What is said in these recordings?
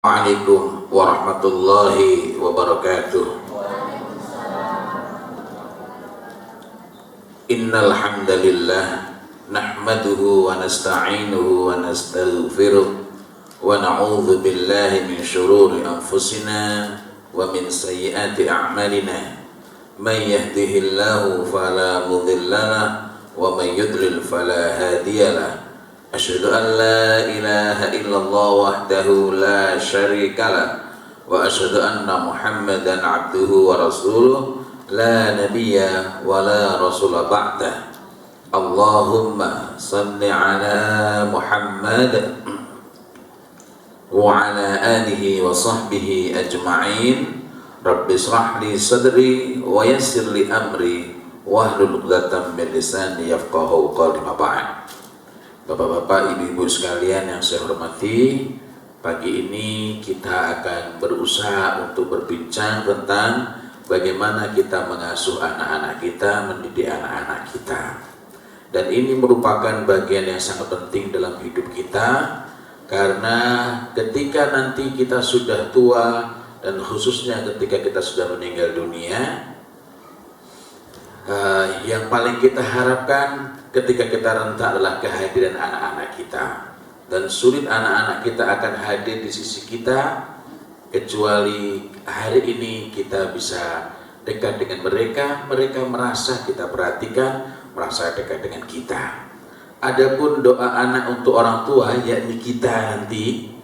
Assalamualaikum warahmatullahi wabarakatuh. Innal hamdalillah nahmaduhu wa nasta'inuhu wa nastaghfiruh wa na'udzu billahi min shururi anfusina wa min sayyiati a'malina. May yahdihillahu fala mudhillalah wa may yudlil fala hadiyalah. Asyhadu an la ilaha illallah wahdahu la syarika lah wa asyhadu anna Muhammadan abduhu wa rasuluh la nabiyya wa la rasula ba'dah. Allahumma salli ala Muhammad wa ala alihi wa sahbihi ajma'in. Rabbi shrah li sadri wa yassir li amri wahlul 'uqdatam min lisani yafqahu qawli. Ma ba'd. Bapak-bapak, ibu-ibu sekalian yang saya hormati, pagi ini kita akan berusaha untuk berbincang tentang bagaimana kita mengasuh anak-anak kita, mendidik anak-anak kita. Dan ini merupakan bagian yang sangat penting dalam hidup kita, karena ketika nanti kita sudah tua, dan khususnya ketika kita sudah meninggal dunia, yang paling kita harapkan ketika kita renta adalah kehadiran anak-anak kita. Dan sulit anak-anak kita akan hadir di sisi kita kecuali hari ini kita bisa dekat dengan mereka, mereka merasa kita perhatikan, merasa dekat dengan kita. Adapun doa anak untuk orang tua, yakni kita nanti,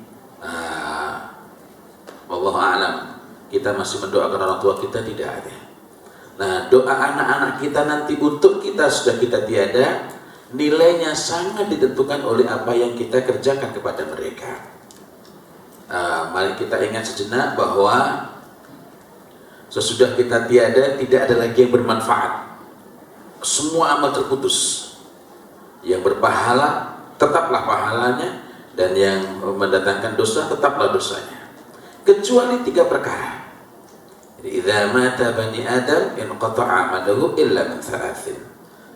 wallahu a'lam, kita masih mendoakan orang tua kita, tidak ada. Nah, doa anak-anak kita nanti untuk kita sudah kita tiada, nilainya sangat ditentukan oleh apa yang kita kerjakan kepada mereka. Mari kita ingat sejenak bahwa sesudah kita tiada tidak ada lagi yang bermanfaat. Semua amal terputus. Yang berpahala tetaplah pahalanya, dan yang mendatangkan dosa tetaplah dosanya. Kecuali 3 perkara. Idza mata bani Adam inqata'a amaluhu illa min thalathin.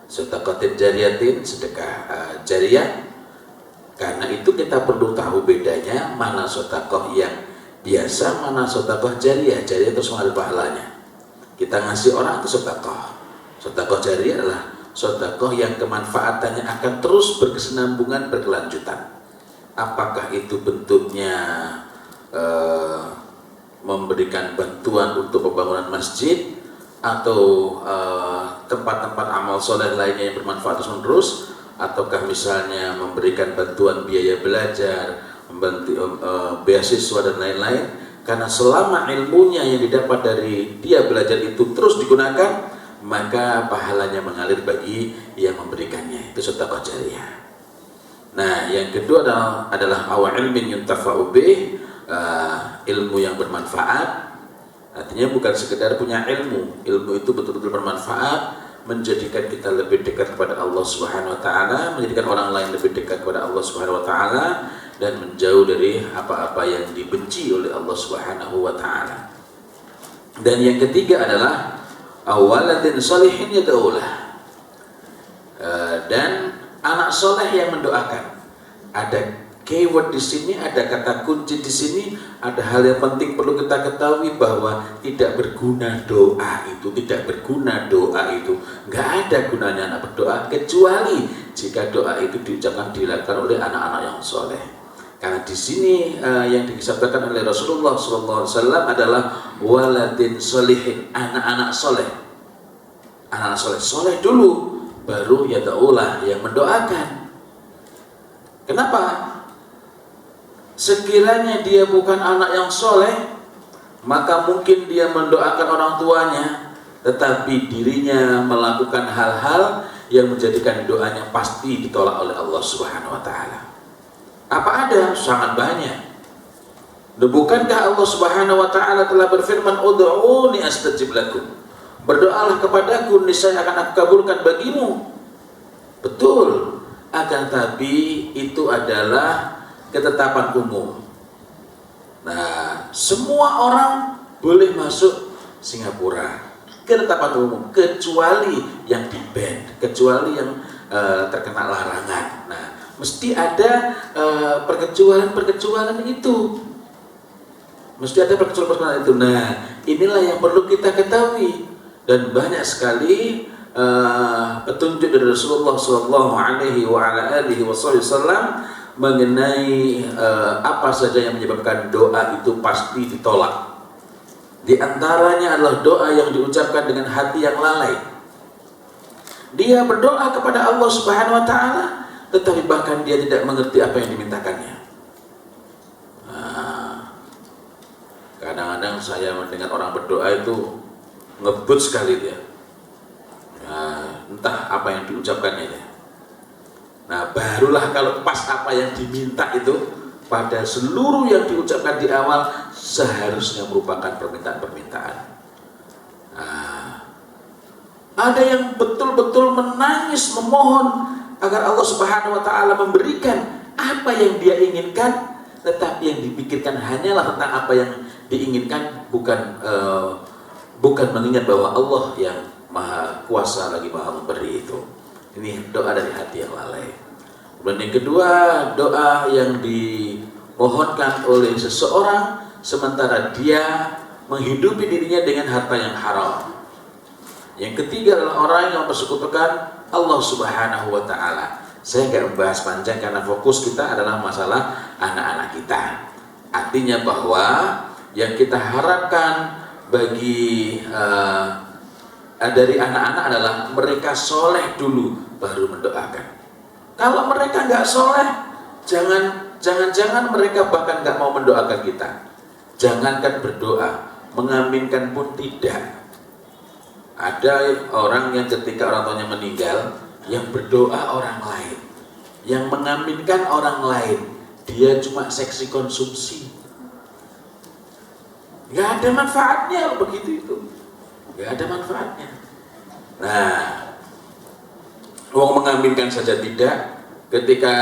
Sedekatin jariyatin, sedekah jariyah. Karena itu kita perlu tahu bedanya mana sedekah yang biasa, mana sedekah jariyah. Jariyah itu semua ada pahalanya. Kita ngasih orang itu sedekah. Sedekah jariyah adalah sedekah yang kemanfaatannya akan terus berkesinambungan, berkelanjutan. Apakah itu bentuknya memberikan bantuan untuk pembangunan masjid atau tempat-tempat amal soleh lainnya yang bermanfaat terus-menerus, ataukah misalnya memberikan bantuan biaya belajar, beasiswa dan lain-lain. Karena selama ilmunya yang didapat dari dia belajar itu terus digunakan, maka pahalanya mengalir bagi yang memberikannya. Itu sedekah jariyah. Nah, yang kedua adalah awal ilmin yuntafa'u bih, ilmu yang bermanfaat. Artinya bukan sekedar punya ilmu itu betul-betul bermanfaat, menjadikan kita lebih dekat kepada Allah Subhanahu wa taala, menjadikan orang lain lebih dekat kepada Allah Subhanahu wa taala, dan menjauh dari apa-apa yang dibenci oleh Allah Subhanahu wa taala. Dan yang ketiga adalah awaladin shalihin yad'ulah, dan anak soleh yang mendoakan. Ada keyword di sini, ada kata kunci di sini, ada hal yang penting perlu kita ketahui, bahwa tidak berguna doa itu, nggak ada gunanya anak berdoa kecuali jika doa itu dilakukan oleh anak-anak yang soleh. Karena di sini yang disabdakan oleh Rasulullah SAW adalah waladin solihin, anak-anak soleh. Anak-anak soleh dulu, baru yada'ulah, yang mendoakan. Kenapa? Sekiranya dia bukan anak yang soleh, maka mungkin dia mendoakan orang tuanya, tetapi dirinya melakukan hal-hal yang menjadikan doanya pasti ditolak oleh Allah Subhanahu wa taala. Apa ada? Sangat banyak. Bukankah Allah Subhanahu wa taala telah berfirman, ud'uuni astajib lakum, berdoalah kepadaku, niscaya akan aku kabulkan bagimu. Betul, akan tapi itu adalah ketetapan umum. Nah, semua orang boleh masuk Singapura, ketetapan umum, kecuali yang di-ban, kecuali yang terkena larangan. Nah, mesti ada perkecualian itu. Mesti ada persoalan itu. Nah, inilah yang perlu kita ketahui, dan banyak sekali petunjuk dari Rasulullah Sallallahu Alaihi Wasallam mengenai apa saja yang menyebabkan doa itu pasti ditolak. Di antaranya adalah doa yang diucapkan dengan hati yang lalai. Dia berdoa kepada Allah Subhanahu Wa Taala, tetapi bahkan dia tidak mengerti apa yang dimintakannya. Kadang-kadang saya mendengar orang berdoa itu ngebut sekali dia. Entah apa yang diucapkannya ya. Nah, barulah kalau pas apa yang diminta itu, pada seluruh yang diucapkan di awal seharusnya merupakan permintaan-permintaan. Ada yang betul-betul menangis memohon agar Allah Subhanahu Wa Taala memberikan apa yang dia inginkan, tetapi yang dipikirkan hanyalah tentang apa yang diinginkan, bukan mengingat bahwa Allah yang Maha Kuasa lagi Maha Memberi itu. Ini doa dari hati yang lalai. Kemudian yang kedua, doa yang dimohonkan oleh seseorang sementara dia menghidupi dirinya dengan harta yang haram. Yang ketiga adalah orang yang mempersekutukan Allah Subhanahu Wa Taala. Saya nggak membahas panjang karena fokus kita adalah masalah anak-anak kita. Artinya bahwa yang kita harapkan bagi dari anak-anak adalah mereka soleh dulu baru mendoakan. Kalau mereka nggak soleh, jangan mereka bahkan nggak mau mendoakan kita. Jangankan berdoa, mengaminkan pun tidak. Ada orang yang ketika orang tuanya meninggal, yang berdoa orang lain, yang mengaminkan orang lain, dia cuma seksi konsumsi. Nggak ada manfaatnya begitu itu, nggak ada manfaatnya. Nah, orang mengaminkan saja tidak. Ketika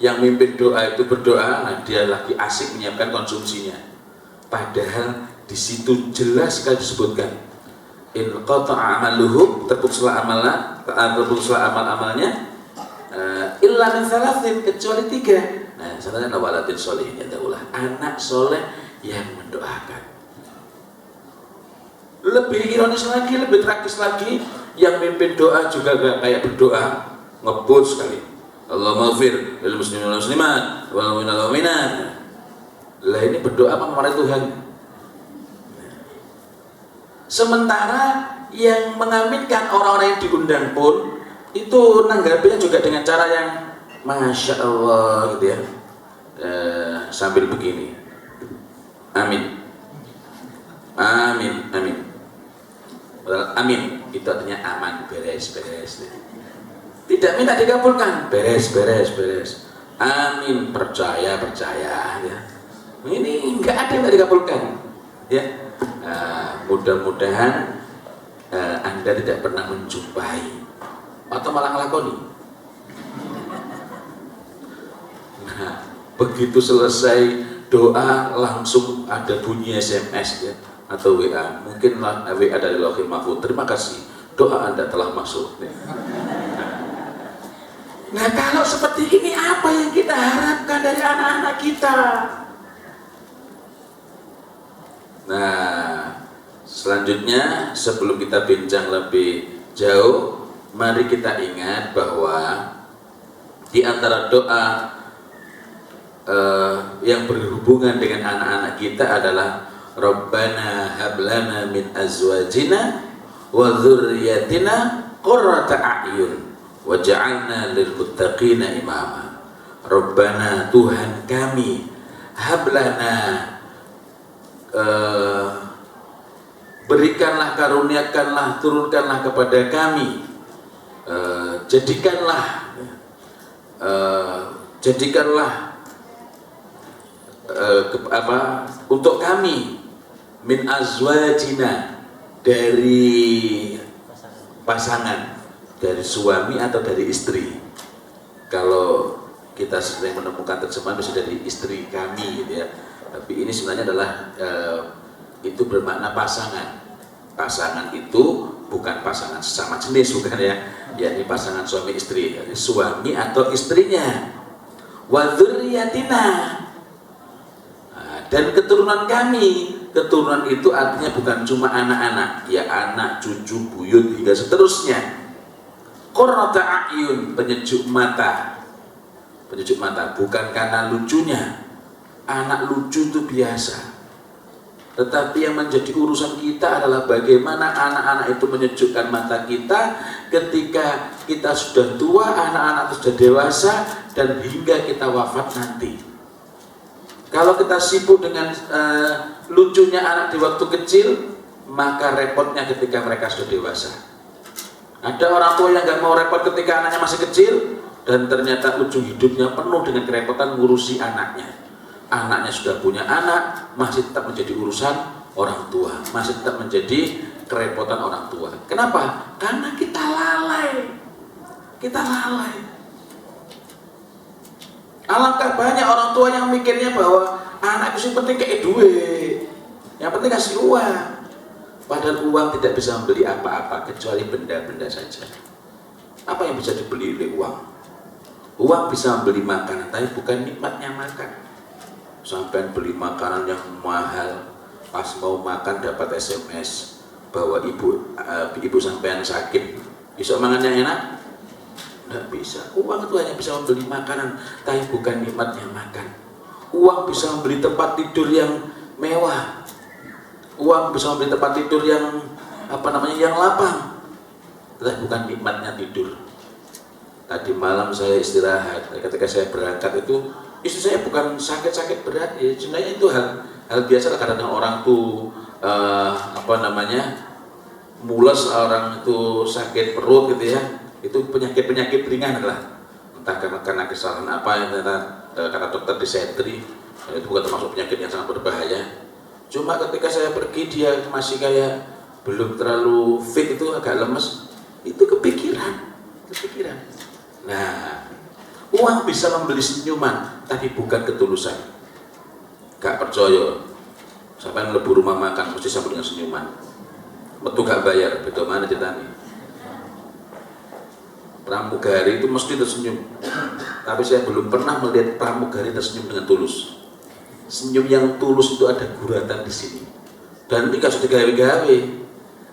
yang mimpin doa itu berdoa, nah dia lagi asik menyiapkan konsumsinya. Padahal di situ jelas sekali disebutkan, in qata'a amaluhu, terputuslah amal-amalnya, illa min thalathin, kecuali 3. Nah, salahnya waladin sholihin yad'ulah, anak soleh yang mendoakan. Lebih ironis lagi, lebih tragis lagi, yang mimpin doa juga gak kayak berdoa, ngebut sekali. Allahumma ighfir lil muslimin wal muslimat wal mu'minina wal mu'minat. Lah ini berdoa apa memarahi Tuhan? Sementara yang mengaminkan orang-orang yang diundang pun itu nanggapinya juga dengan cara yang Masya Allah gitu ya, sambil begini, amin, amin, amin. Amin itu artinya aman, beres. Tidak minta dikabulkan, beres. Amin, percaya ya. Ini enggak ada yang dikabulkan ya. Mudah-mudahan Anda tidak pernah menjumpai atau malah ngelakoni. Nah, begitu selesai doa langsung ada bunyi SMS ya, atau WA, mungkin WA dari Lauhul Mahfuz, terima kasih, doa Anda telah masuk. Nah, kalau seperti ini apa yang kita harapkan dari anak-anak kita? Nah, selanjutnya sebelum kita bincang lebih jauh, mari kita ingat bahwa di antara doa yang berhubungan dengan anak-anak kita adalah Rabbana hablana min azwajina wa dzurriyyatina qurrata a'yun waj'alna lil muttaqina imama. Rabbana, Tuhan kami, hablana, berikanlah, karuniakanlah, turunkanlah kepada kami, jadikanlah untuk kami min azwajina, dari pasangan, dari suami atau dari istri. Kalau kita sering menemukan terjemahan bisa dari istri kami gitu ya, tapi ini sebenarnya adalah itu bermakna pasangan. Pasangan itu bukan pasangan sesama jenis, bukan ya, yakni pasangan suami istri, yakni suami atau istrinya. Wa dzurriyyatina, dan keturunan kami. Keturunan itu artinya bukan cuma anak-anak, ya anak, cucu, buyut hingga seterusnya. Qurrata a'yun, penyejuk mata. Penyejuk mata bukan karena lucunya. Anak lucu itu biasa. Tetapi yang menjadi urusan kita adalah bagaimana anak-anak itu menyejukkan mata kita ketika kita sudah tua, anak-anak itu sudah dewasa, dan hingga kita wafat nanti. Kalau kita sibuk dengan lucunya anak di waktu kecil, maka repotnya ketika mereka sudah dewasa. Ada orang tua yang nggak mau repot ketika anaknya masih kecil, dan ternyata ujung hidupnya penuh dengan kerepotan ngurusi anaknya. Anaknya sudah punya anak, masih tetap menjadi urusan orang tua, masih tetap menjadi kerepotan orang tua. Kenapa? Karena kita lalai. Kita lalai. Alangkah banyak orang tua yang mikirnya bahwa anak itu penting kayak duit, yang penting kasih uang. Padahal uang tidak bisa membeli apa-apa kecuali benda-benda saja. Apa yang bisa dibeli oleh uang? Uang bisa membeli makanan, tapi bukan nikmatnya makan. Sampai beli makanan yang mahal, pas mau makan dapat SMS bahwa ibu sampean sakit, bisa makannya enak? Nggak bisa. Uang itu hanya bisa membeli makanan, tapi bukan nikmatnya makan. Uang bisa membeli tempat tidur yang mewah. Uang bisa membeli tempat tidur yang yang lapang, tapi bukan nikmatnya tidur. Tadi malam saya istirahat, ketika saya berangkat itu istri saya bukan sakit-sakit berat, ya sebenarnya itu hal biasa. Kadang-kadang orang tuh mules, orang itu sakit perut gitu ya, itu penyakit ringan lah, entah karena kesalahan apa yang kata dokter disetri, itu bukan termasuk penyakit yang sangat berbahaya. Cuma ketika saya pergi dia masih kayak belum terlalu fit, itu agak lemes, itu kepikiran. Nah, uang bisa membeli senyuman, tapi bukan ketulusan. Gak percaya, sampai mlebu rumah makan mesti sampai dengan senyuman. Metu gak bayar, bagaimana ceritanya? Pramugari itu mesti tersenyum, tapi saya belum pernah melihat pramugari tersenyum dengan tulus. Senyum yang tulus itu ada guratan di sini, dan ini gak sudah gawe-gawe,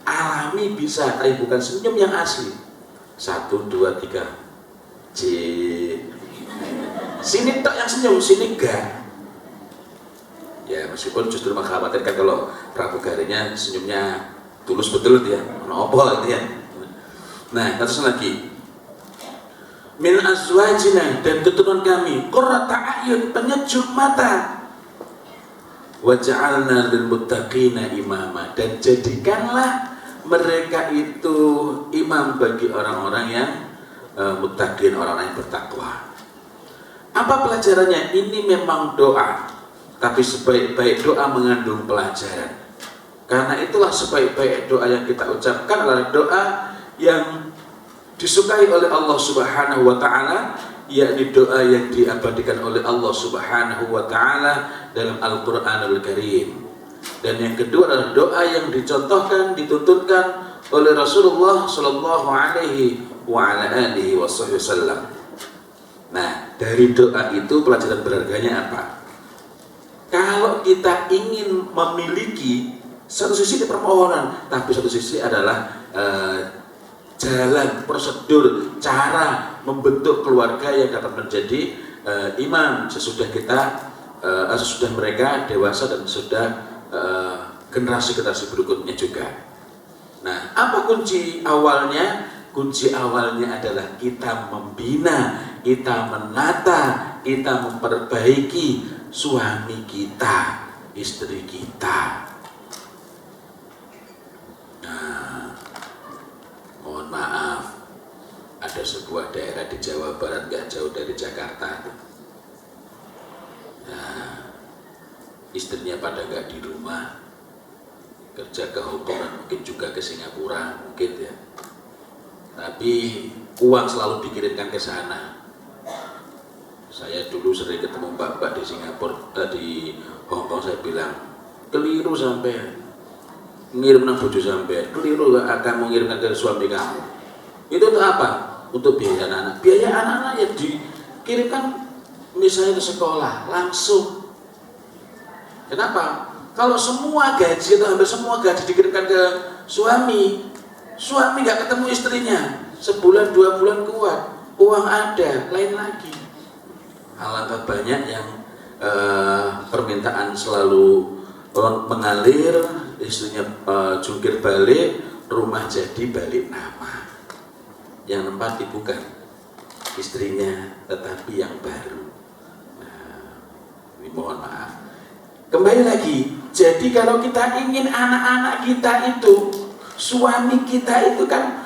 alami bisa, tapi bukan senyum yang asli. 1, 2, 3 C. Sini tok yang senyum, sini enggak. Ya meskipun justru mengkhawatirkan kalau pramugarinya senyumnya tulus betul dia, nopo gitu ya. Nah, terus lagi. Min azwajina, dan keturunan kami, qurrata a'yun, penyejuk mata. Waj'alna lil muttaqina imama, dan jadikanlah mereka itu imam bagi orang-orang yang muttaqin, orang-orang yang bertakwa. Apa pelajarannya? Ini memang doa, tapi sebaik-baik doa mengandung pelajaran. Karena itulah sebaik-baik doa yang kita ucapkan adalah doa yang disukai oleh Allah Subhanahu wa taala, yakni doa yang diabadikan oleh Allah Subhanahu wa taala dalam Al-Qur'anul Karim. Dan yang kedua adalah doa yang dicontohkan, dituntunkan oleh Rasulullah sallallahu alaihi wa ala alihi wasallam. Nah, dari doa itu pelajaran berharganya apa? Kalau kita ingin memiliki, satu sisi permohonan, tapi satu sisi adalah jalan, prosedur, cara membentuk keluarga yang dapat menjadi imam sesudah sesudah mereka dewasa dan sudah generasi-generasi berikutnya juga. Nah, apa kunci awalnya? Kunci awalnya adalah kita membina, kita menata, kita memperbaiki suami kita, istri kita. Nah, mohon maaf, ada sebuah daerah di Jawa Barat gak jauh dari Jakarta. Nah, istrinya pada gak di rumah, kerja ke Hong Kong dan mungkin juga ke Singapura mungkin ya. Tapi uang selalu dikirimkan ke sana. Saya dulu sering ketemu mbak-mbak di Singapura, di Hong Kong, saya bilang, keliru sampai ngirim nang bojo sampai, keliru akan mengirimkan ke suami kamu. Itu untuk apa? Untuk biaya anak-anak. Biaya anak-anak yang dikirimkan misalnya ke sekolah langsung. Kenapa? Kalau semua gaji atau hampir semua gaji dikirimkan ke suami nggak ketemu istrinya, sebulan 2 bulan kuat, uang ada, lain lagi. Alangkah banyak yang permintaan selalu mengalir, istrinya jungkir balik, rumah jadi balik nama. Yang nempati bukan istrinya, tetapi yang baru. Nah, ini mohon maaf. Kembali lagi, jadi kalau kita ingin anak-anak kita itu, suami kita itu kan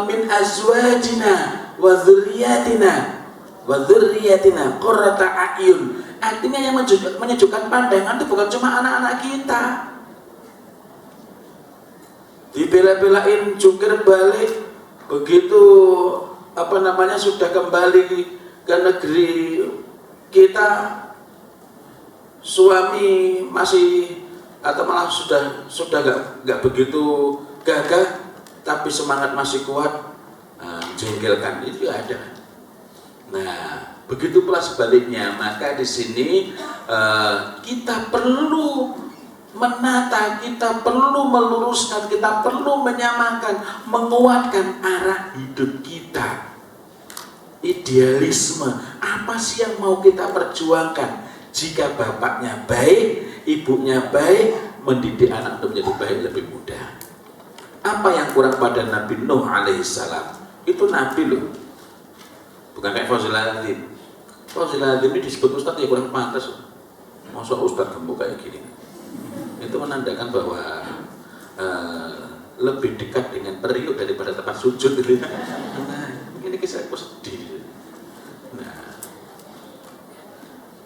min azwajina wa dzurriyyatina qurrata a'yun. Artinya yang menyejukkan pandangan itu bukan cuma anak-anak kita. Dibela-belain jungkir balik, begitu sudah kembali ke negeri kita, suami masih atau malah sudah nggak begitu gagah, tapi semangat masih kuat, jengkelkan itu ada. Nah, begitu pula sebaliknya. Maka di sini kita perlu menata, kita perlu meluruskan, kita perlu menyamakan, menguatkan arah hidup kita. Idealisme apa sih yang mau kita perjuangkan? Jika bapaknya baik, ibunya baik, mendidik anak untuk menjadi baik lebih mudah. Apa yang kurang pada Nabi Nuh alaihissalam? Itu Nabi loh, bukan kayak Fauzi Ladim. Fauzi Ladim ini disebut Ustadz ya kurang pantas. Masa Ustadz gemuk kayak gini? Itu menandakan bahwa lebih dekat dengan periuk daripada tempat sujud gitu. Nah, ini kisah aku sedih. Nah,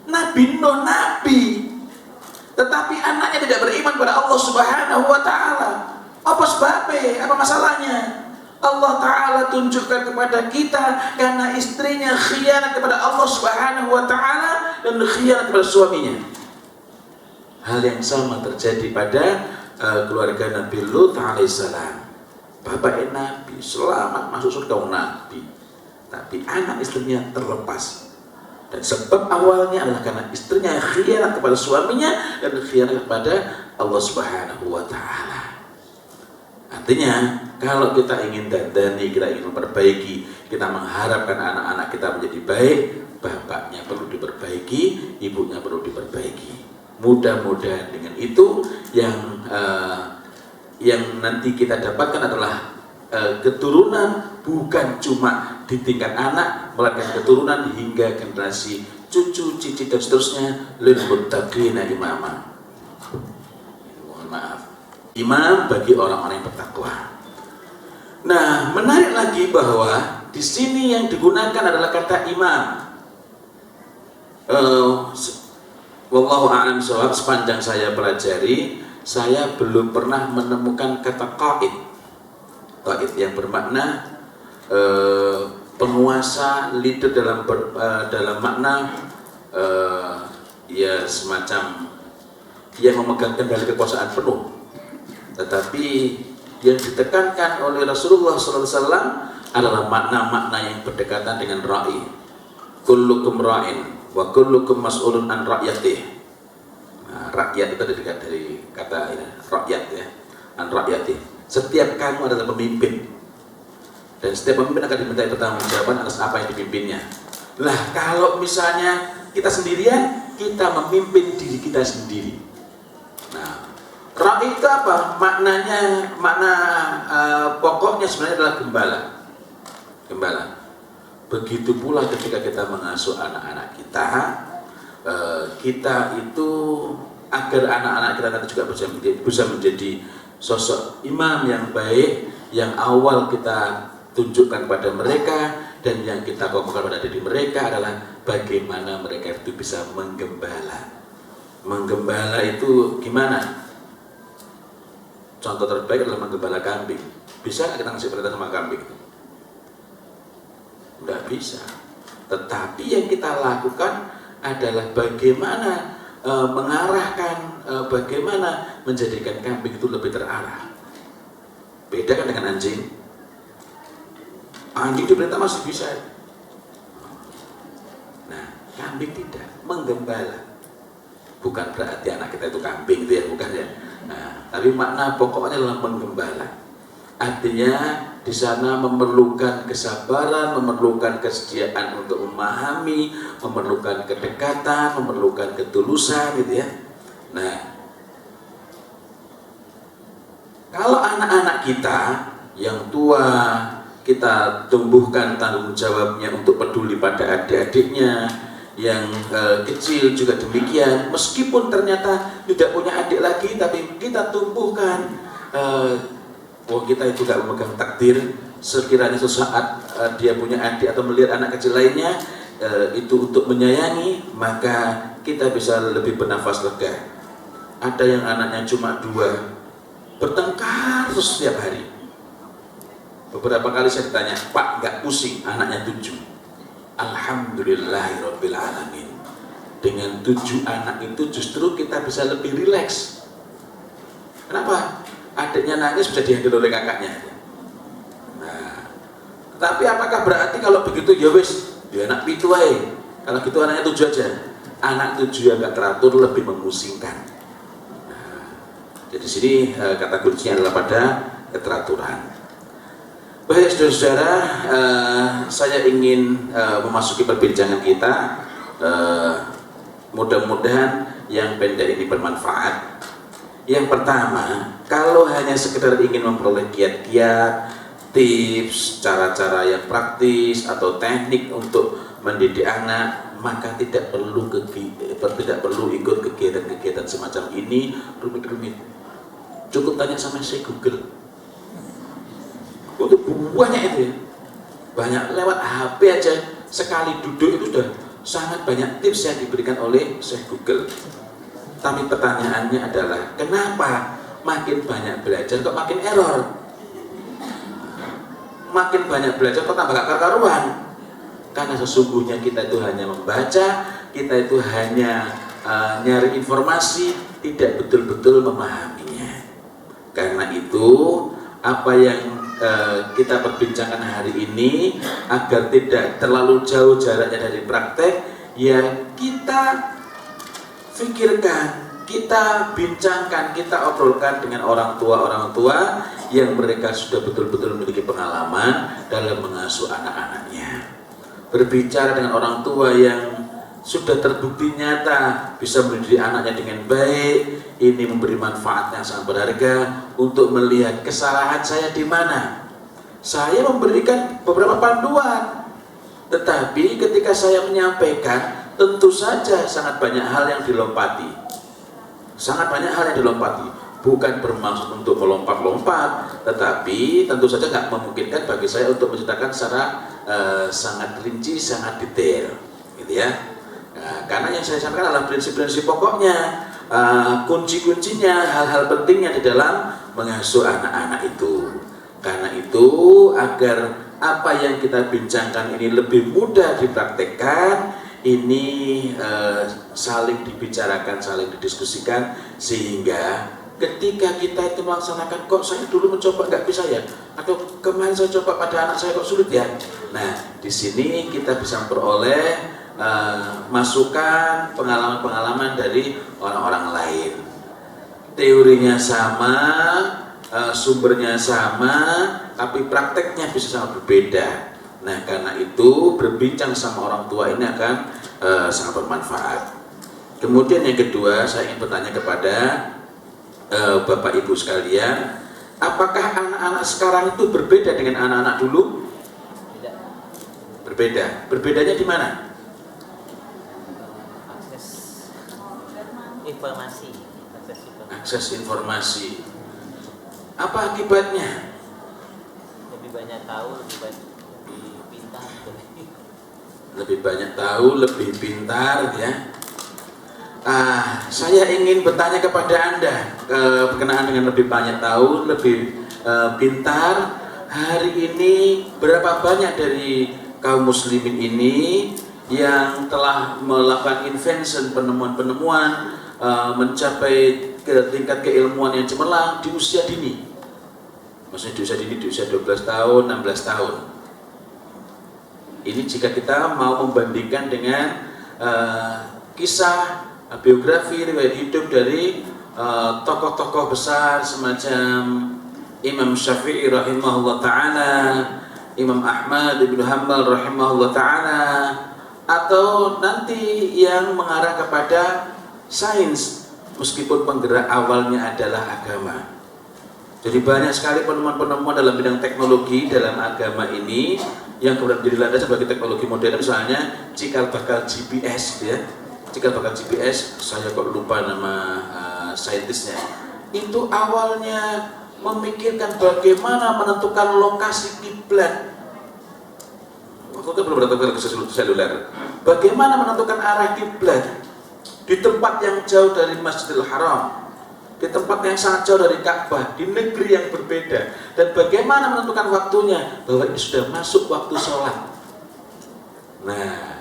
Nabi Nuh nabi, tetapi anaknya tidak beriman pada Allah Subhanahu wa taala. Apa sebabnya? Apa masalahnya? Allah taala tunjukkan kepada kita karena istrinya khianat kepada Allah Subhanahu wa taala dan khianat kepada suaminya. Hal yang sama terjadi pada keluarga Nabi Lut alaihissalam. Bapaknya Nabi, selamat masuk surga Nabi, tapi anak istrinya terlepas. Dan sebab awalnya adalah karena istrinya khianat kepada suaminya dan khianat kepada Allah Subhanahu wa taala. Artinya, kalau kita ingin dandani, kita ingin memperbaiki, kita mengharapkan anak-anak kita menjadi baik, bapaknya perlu diperbaiki, ibunya perlu diperbaiki. Mudah-mudahan dengan itu yang nanti kita dapatkan adalah keturunan bukan cuma di tingkat anak, melainkan keturunan hingga generasi cucu, cici dan seterusnya. Lil muttaqina imama. Mohon maaf, imam bagi orang-orang yang bertakwa. Nah, menarik lagi bahwa di sini yang digunakan adalah kata imam. Wallahu a'lam bishawab. Sepanjang saya pelajari, saya belum pernah menemukan kata qaid. Qaid yang bermakna penguasa, leader dalam makna ya semacam yang memegang kendali kekuasaan penuh. Tetapi yang ditekankan oleh Rasulullah SAW adalah makna-makna yang berdekatan dengan ra'i. Kullukum ra'in wa kullukum mas'ulun an ra'yatih. Nah, rakyat itu dari kata rakyat ya, an ra'yatih. Setiap kamu adalah pemimpin, dan setiap pemimpin akan dimintai pertanggungjawaban atas apa yang dipimpinnya. Lah, kalau misalnya kita sendirian, kita memimpin diri kita sendiri. Nah, ra'i itu apa? Maknanya, pokoknya sebenarnya adalah gembala. Begitu pula ketika kita mengasuh anak-anak kita, kita itu agar anak-anak kita nanti juga bisa menjadi sosok imam yang baik, yang awal kita tunjukkan pada mereka dan yang kita kokohkan pada diri mereka adalah bagaimana mereka itu bisa menggembala. Menggembala itu gimana? Contoh terbaik adalah menggembala kambing. Bisa kita ngasih perintah sama kambing? Tidak bisa. Tetapi yang kita lakukan adalah bagaimana mengarahkan, bagaimana menjadikan kambing itu lebih terarah. Beda kan dengan anjing. Anjing diperintah masih bisa. Nah, kambing tidak, menggembala. Bukan berarti anak kita itu kambing itu ya, bukan ya. Nah, tapi makna pokoknya adalah menggembala. Artinya di sana memerlukan kesabaran, memerlukan kesediaan untuk memahami, memerlukan kedekatan, memerlukan ketulusan gitu ya. Nah, kalau anak-anak kita yang tua kita tumbuhkan tanggung jawabnya untuk peduli pada adik-adiknya, yang kecil juga demikian, meskipun ternyata tidak punya adik lagi, tapi kita tumbuhkan kita itu gak memegang takdir, sekiranya sesaat dia punya adik atau melihat anak kecil lainnya itu untuk menyayangi, maka kita bisa lebih bernafas lega. Ada yang anaknya cuma 2, bertengkar terus setiap hari. Beberapa kali saya ditanya, Pak nggak pusing, anaknya 7. Alhamdulillahirabbil alamin. Dengan 7 anak itu justru kita bisa lebih rileks. Kenapa? Adiknya nangis bisa dihandle oleh kakaknya. Nah, tapi apakah berarti kalau begitu ya wis, dia anak 7 aja. Kalau gitu anaknya 7 aja. Anak 7 yang nggak teratur lebih memusingkan. Nah, jadi sini kata kuncinya adalah pada keteraturan. Baik saudara-saudara, saya ingin memasuki perbincangan kita. Mudah-mudahan yang pendek ini bermanfaat. Yang pertama, kalau hanya sekedar ingin memperoleh kiat-kiat, tips, cara-cara yang praktis atau teknik untuk mendidik anak, maka tidak perlu ikut kegiatan-kegiatan semacam ini rumit-rumit. Cukup tanya sama saya Google. Untuk banyak itu ya. Banyak lewat HP aja, sekali duduk itu sudah sangat banyak tips yang diberikan oleh Syekh Google. Tapi pertanyaannya adalah, kenapa makin banyak belajar kok makin error? Makin banyak belajar kok tambah gak karuan? Karena sesungguhnya kita itu hanya membaca, kita itu hanya nyari informasi, tidak betul-betul memahaminya. Karena itu, apa yang kita perbincangkan hari ini, agar tidak terlalu jauh jaraknya dari praktek, ya kita pikirkan, kita bincangkan, kita obrolkan dengan orang tua yang mereka sudah betul-betul memiliki pengalaman dalam mengasuh anak-anaknya. Berbicara dengan orang tua yang sudah terbukti nyata bisa mendidik anaknya dengan baik, ini memberi manfaat yang sangat berharga untuk melihat kesalahan saya di mana. Saya memberikan beberapa panduan, tetapi ketika saya menyampaikan, tentu saja sangat banyak hal yang dilompati. Sangat banyak hal yang dilompati. Bukan bermaksud untuk melompat-lompat, tetapi tentu saja nggak memungkinkan bagi saya untuk menceritakan secara sangat rinci, sangat detail, gitu ya. Nah, karena yang saya sampaikan adalah prinsip-prinsip pokoknya, kunci-kuncinya, hal-hal pentingnya di dalam mengasuh anak-anak itu. Karena itu, agar apa yang kita bincangkan ini lebih mudah dipraktekkan, ini saling dibicarakan, saling didiskusikan, sehingga ketika kita itu melaksanakan, kok saya dulu mencoba nggak bisa ya, atau kemarin saya coba pada anak saya kok sulit ya. Nah, di sini kita bisa memperoleh masukan, pengalaman-pengalaman dari orang-orang lain. Teorinya sama, sumbernya sama, tapi prakteknya bisa sangat berbeda. Nah, karena itu berbincang sama orang tua ini akan sangat bermanfaat. Kemudian yang kedua, saya ingin bertanya kepada Bapak Ibu sekalian, apakah anak-anak sekarang itu berbeda dengan anak-anak dulu? Tidak. Berbeda. Berbedanya di mana? Akses informasi. Apa akibatnya? Lebih banyak tahu, lebih pintar. Lebih banyak tahu, lebih pintar, ya. Saya ingin bertanya kepada Anda berkenaan dengan lebih banyak tahu, lebih pintar. Hari ini berapa banyak dari kaum muslimin ini yang telah melakukan invention, penemuan-penemuan, mencapai ke tingkat keilmuan yang cemerlang di usia dini? Maksudnya di usia dini, di usia 12 tahun, 16 tahun. Ini jika kita mau membandingkan dengan kisah biografi riwayat hidup dari tokoh-tokoh besar semacam Imam Syafi'i rahimahullah ta'ala, Imam Ahmad bin Hanbal rahimahullah ta'ala, atau nanti yang mengarah kepada sains meskipun penggerak awalnya adalah agama. Jadi banyak sekali penemuan-penemuan dalam bidang teknologi dalam agama ini yang kemudian menjadi landasan sebagai teknologi modern, misalnya cikal bakal GPS ya. Cikal bakal GPS, saya kok lupa nama saintisnya. Itu awalnya memikirkan bagaimana menentukan lokasi kiblat. Waktu itu belum ada teknologi seluler. Bagaimana menentukan arah kiblat di tempat yang jauh dari Masjidil Haram, di tempat yang sangat jauh dari Ka'bah, di negeri yang berbeda, dan bagaimana menentukan waktunya bahwa ini sudah masuk waktu sholat. Nah,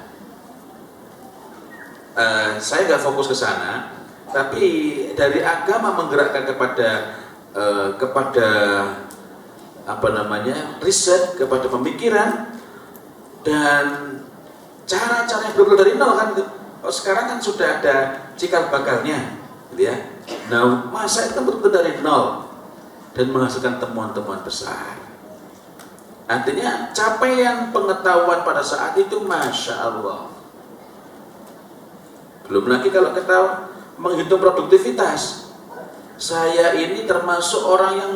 saya nggak fokus ke sana, tapi dari agama menggerakkan kepada apa namanya riset, kepada pemikiran dan cara-cara yang berbeda dari nol kan. Sekarang kan sudah ada cikal bakalnya, gitu ya. Nah, masa itu betul dari nol dan menghasilkan temuan-temuan besar. Artinya capaian pengetahuan pada saat itu masya Allah. Belum lagi kalau kita menghitung produktivitas. Saya ini termasuk orang yang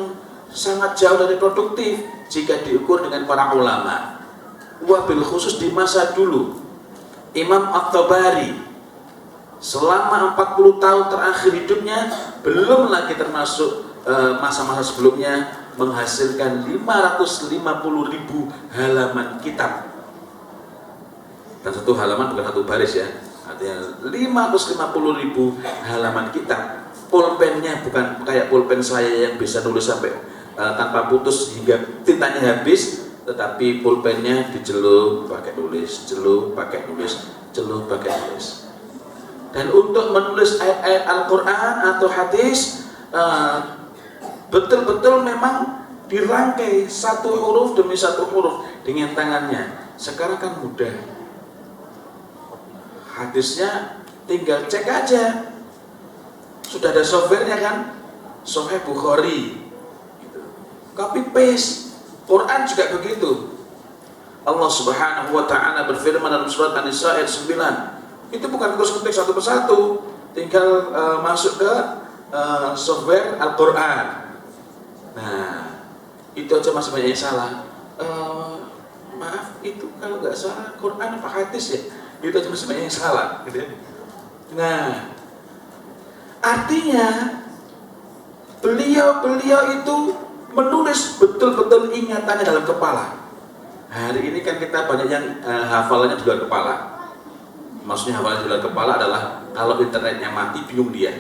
sangat jauh dari produktif jika diukur dengan para ulama. Wabil khusus di masa dulu, Imam At-Tabari selama 40 tahun terakhir hidupnya, belum lagi termasuk masa-masa sebelumnya, menghasilkan 550.000 halaman kitab. Dan satu halaman bukan satu baris ya, artinya 550.000 halaman kitab. Pulpennya bukan kayak pulpen saya yang bisa nulis sampai tanpa putus hingga tintanya habis, tetapi pulpennya dicelup pakai tulis, celup pakai tulis, celup pakai tulis. Dan untuk menulis ayat-ayat Al-Quran atau hadis betul-betul memang dirangkai satu huruf demi satu huruf dengan tangannya. Sekarang kan mudah, hadisnya tinggal cek aja, sudah ada softwarenya kan, Sahih Bukhari gitu. Copy paste. Quran juga begitu. Allah Subhanahu wa ta'ala berfirman dalam surat An-Nisa ayat 9, itu bukan terus ketik satu persatu, tinggal masuk ke software Al-Quran. Nah, itu aja masih banyak yang salah. Maaf, itu kalau nggak salah Quran apa hadis ya, itu aja masih banyak yang salah gitu ya. Nah, artinya beliau itu menulis betul-betul ingatannya dalam kepala. Hari ini kan kita banyak yang hafalannya di luar kepala. Maksudnya hafalan di luar kepala adalah kalau internetnya mati bingung dia.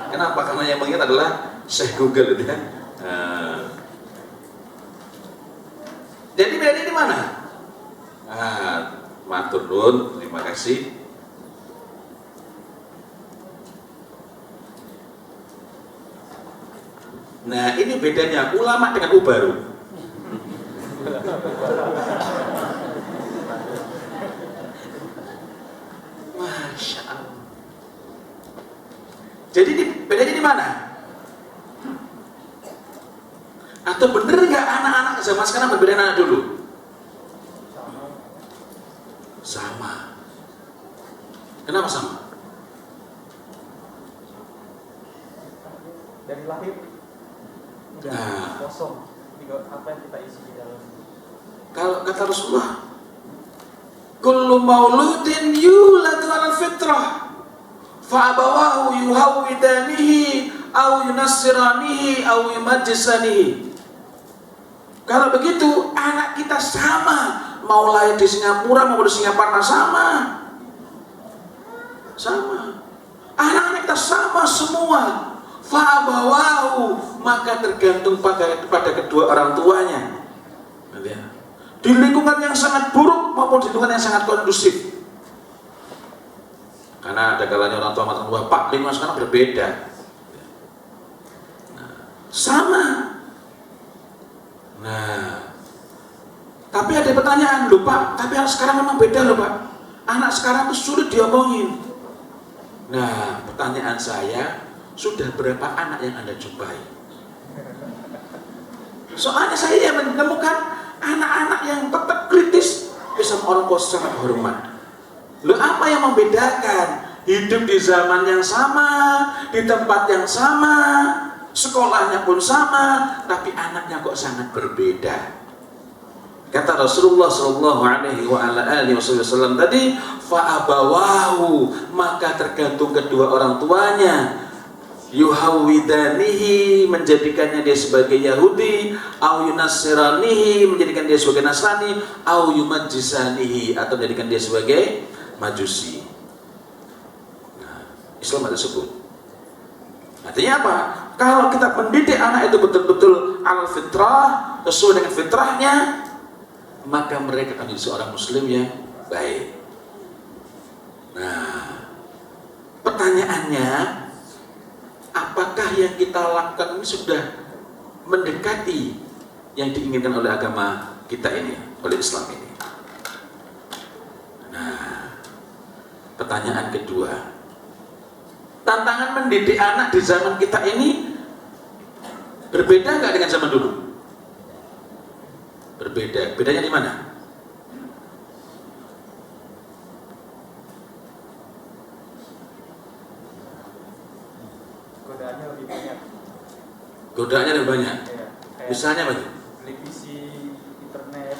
Kenapa? Karena yang mengingat adalah Syekh Google gitu ya. Jadi bedanya di mana? Matur nuwun, terima kasih. Nah, ini bedanya ulama dengan ubaru. Masya Allah. Jadi bedanya di mana? Atau bener nggak anak-anak zaman sekarang berbeda anak dulu? Sama. Kenapa sama? Dari lahir Nah, kosong, apa yang kita isi di dalam. kalau kata Rasulullah, kullu mauludin yuladu 'alal fitrah fa abawahu yuhawwidanihi aw yunassiranihi aw yumajjisanihi. Kalau begitu anak kita sama, mau lahir di Singapura mau di Singaparna sama. Anak-anak kita sama semua. Fa'abawahu, maka tergantung pada kedua orang tuanya. Di lingkungan yang sangat buruk maupun di lingkungan yang sangat kondusif. Karena ada kalanya orang tua mengatakan, wah Pak, lingkungan sekarang berbeda. Sama. Nah, tapi ada pertanyaan, loh Pak, tapi sekarang memang beda loh Pak. Anak sekarang itu sulit diomongin. Nah, pertanyaan saya, sudah berapa anak yang Anda jumpai? Soalnya saya menemukan anak-anak yang tetap kritis bisa orang tua sangat hormat. Loh, apa yang membedakan? Hidup di zaman yang sama, di tempat yang sama, sekolahnya pun sama, tapi anaknya kok sangat berbeda. Kata Rasulullah Shallallahu Alaihi Wasallam tadi, fa'abawahu, maka tergantung kedua orang tuanya. Yuhawidanihi, menjadikannya dia sebagai Yahudi, au yunassiranihi, menjadikan dia sebagai Nasrani, au yumajjisanihi, atau menjadikan dia sebagai Majusi. Nah, Islam ada sebut. Artinya apa? Kalau kita mendidik anak itu betul-betul al-fitrah, sesuai dengan fitrahnya, maka mereka akan menjadi seorang muslim yang baik. Nah, pertanyaannya, apakah yang kita lakukan ini sudah mendekati yang diinginkan oleh agama kita ini, oleh Islam ini? Nah, pertanyaan kedua, tantangan mendidik anak di zaman kita ini berbeda nggak dengan zaman dulu? Berbeda. Bedanya di mana? Godaannya lebih banyak. Godaannya lebih banyak. Ya, kayak Misalnya apa? televisi, internet,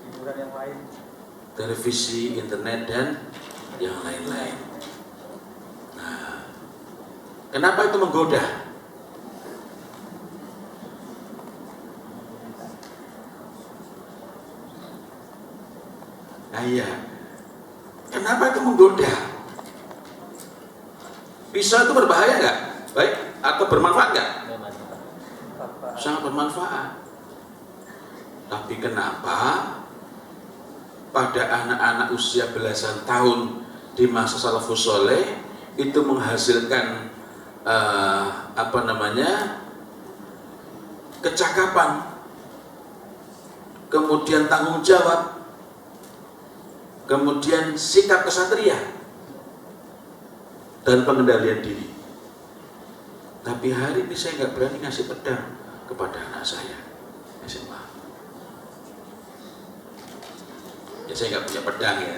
hiburan yang lain. Televisi, internet, dan yang lain-lain. Nah, kenapa itu menggoda? Nah, iya. Kenapa itu menggoda? Pisau itu berbahaya nggak? Baik, atau bermanfaat nggak? Sangat bermanfaat. Tapi kenapa pada anak-anak usia belasan tahun di masa salafus soleh itu menghasilkan kecakapan, kemudian tanggung jawab, kemudian sikap kesatria dan pengendalian diri. Tapi hari ini saya nggak berani ngasih pedang kepada anak saya SMA. Ya saya nggak punya pedang ya.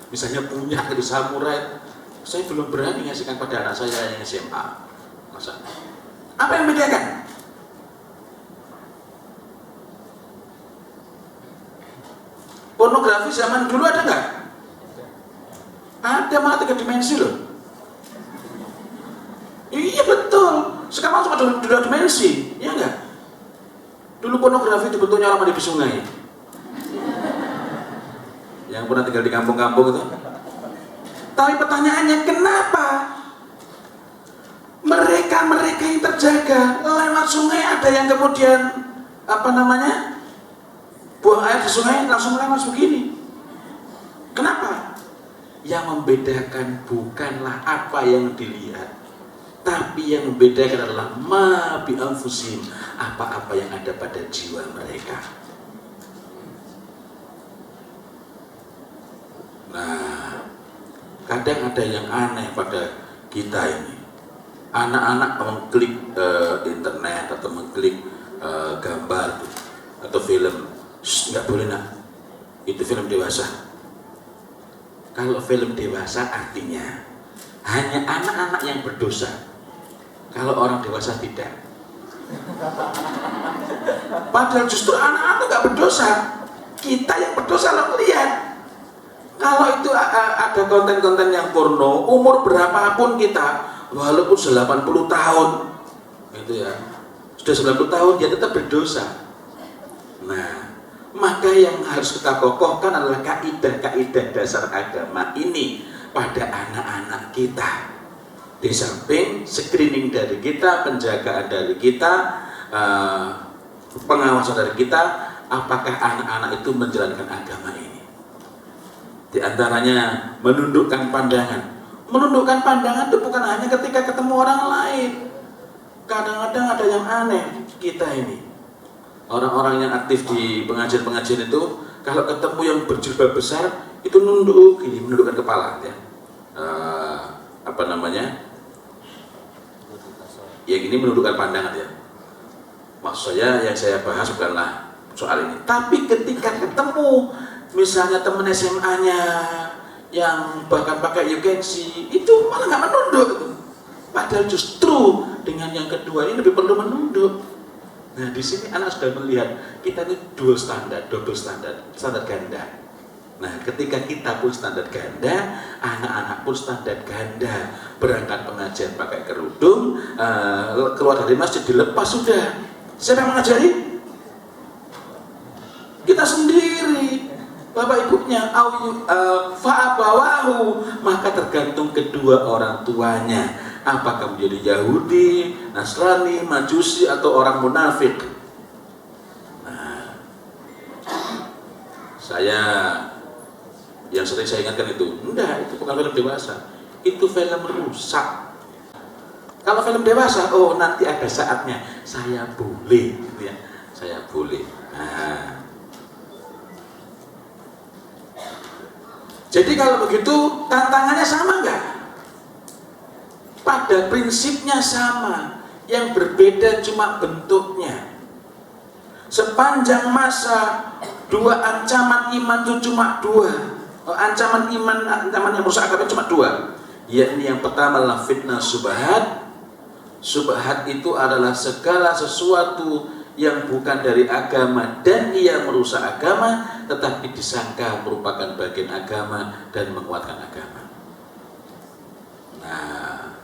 Misalnya punya dari samurai, saya belum berani ngasihkan pada anak saya yang SMA. Masa? Apa yang membedakan? Pornografi zaman dulu ada nggak? Ada, malah 3 dimensi loh. Iya betul. Sekarang cuma 2 dimensi, ya enggak? Dulu pornografi itu bentuknya orang mandi di sungai. Yang pernah tinggal di kampung-kampung itu. Tapi pertanyaannya, kenapa mereka yang terjaga lewat sungai ada yang kemudian buang air di sungai langsung lewat begini? Kenapa? Yang membedakan bukanlah apa yang dilihat, tapi yang membedakan adalah ma bi anfusihim, apa-apa yang ada pada jiwa mereka. Nah, kadang ada yang aneh pada kita ini. Anak-anak mengklik internet atau mengklik gambar atau film, nggak boleh nak, itu film dewasa. Kalau film dewasa artinya hanya anak-anak yang berdosa, kalau orang dewasa tidak. Padahal justru anak-anak nggak berdosa, kita yang berdosa lo lihat. Kalau itu ada konten-konten yang porno, umur berapapun kita, walaupun 80 tahun, gitu ya, sudah 90 tahun dia tetap berdosa. Nah, maka yang harus kita kokohkan adalah kaidah-kaidah dasar agama ini pada anak-anak kita. Di samping screening dari kita, penjagaan dari kita, pengawasan dari kita, apakah anak-anak itu menjalankan agama ini. Di antaranya menundukkan pandangan. Menundukkan pandangan itu bukan hanya ketika ketemu orang lain. Kadang-kadang ada yang aneh kita ini. Orang-orang yang aktif di pengajian-pengajian itu, kalau ketemu yang berjilbab besar, itu nunduk, gini, menundukkan kepala. Ya. apa namanya? Yang ini menundukkan pandangan ya. Maksud saya yang saya bahas bukanlah soal ini. Tapi ketika ketemu misalnya teman SMA-nya yang bahkan pakai UKC, itu malah nggak menunduk. Padahal justru dengan yang kedua ini lebih perlu menunduk. Nah di sini anak sudah melihat kita ini double standar, standar ganda. Nah ketika kita pun standar ganda, anak-anak pun standar ganda. Berangkat pengajian pakai kerudung, keluar dari masjid dilepas sudah. Siapa yang mengajari? Kita sendiri, bapak ibunya. Fa'abawahu, maka tergantung kedua orang tuanya. Apakah menjadi Yahudi, Nasrani, Majusi, atau orang munafik. Nah, yang sering saya ingatkan itu, enggak, itu bukan film dewasa, itu film rusak. Kalau film dewasa, oh nanti ada saatnya saya boleh, gitu ya, saya boleh. Nah, jadi kalau begitu tantangannya sama enggak? Pada prinsipnya sama, yang berbeda cuma bentuknya. Sepanjang masa dua ancaman iman itu cuma dua. Ancaman yang merusak agama cuma dua. Yakni yang pertama adalah fitnah syubhat. Syubhat itu adalah segala sesuatu yang bukan dari agama dan ia merusak agama, tetapi disangka merupakan bagian agama dan menguatkan agama. Nah,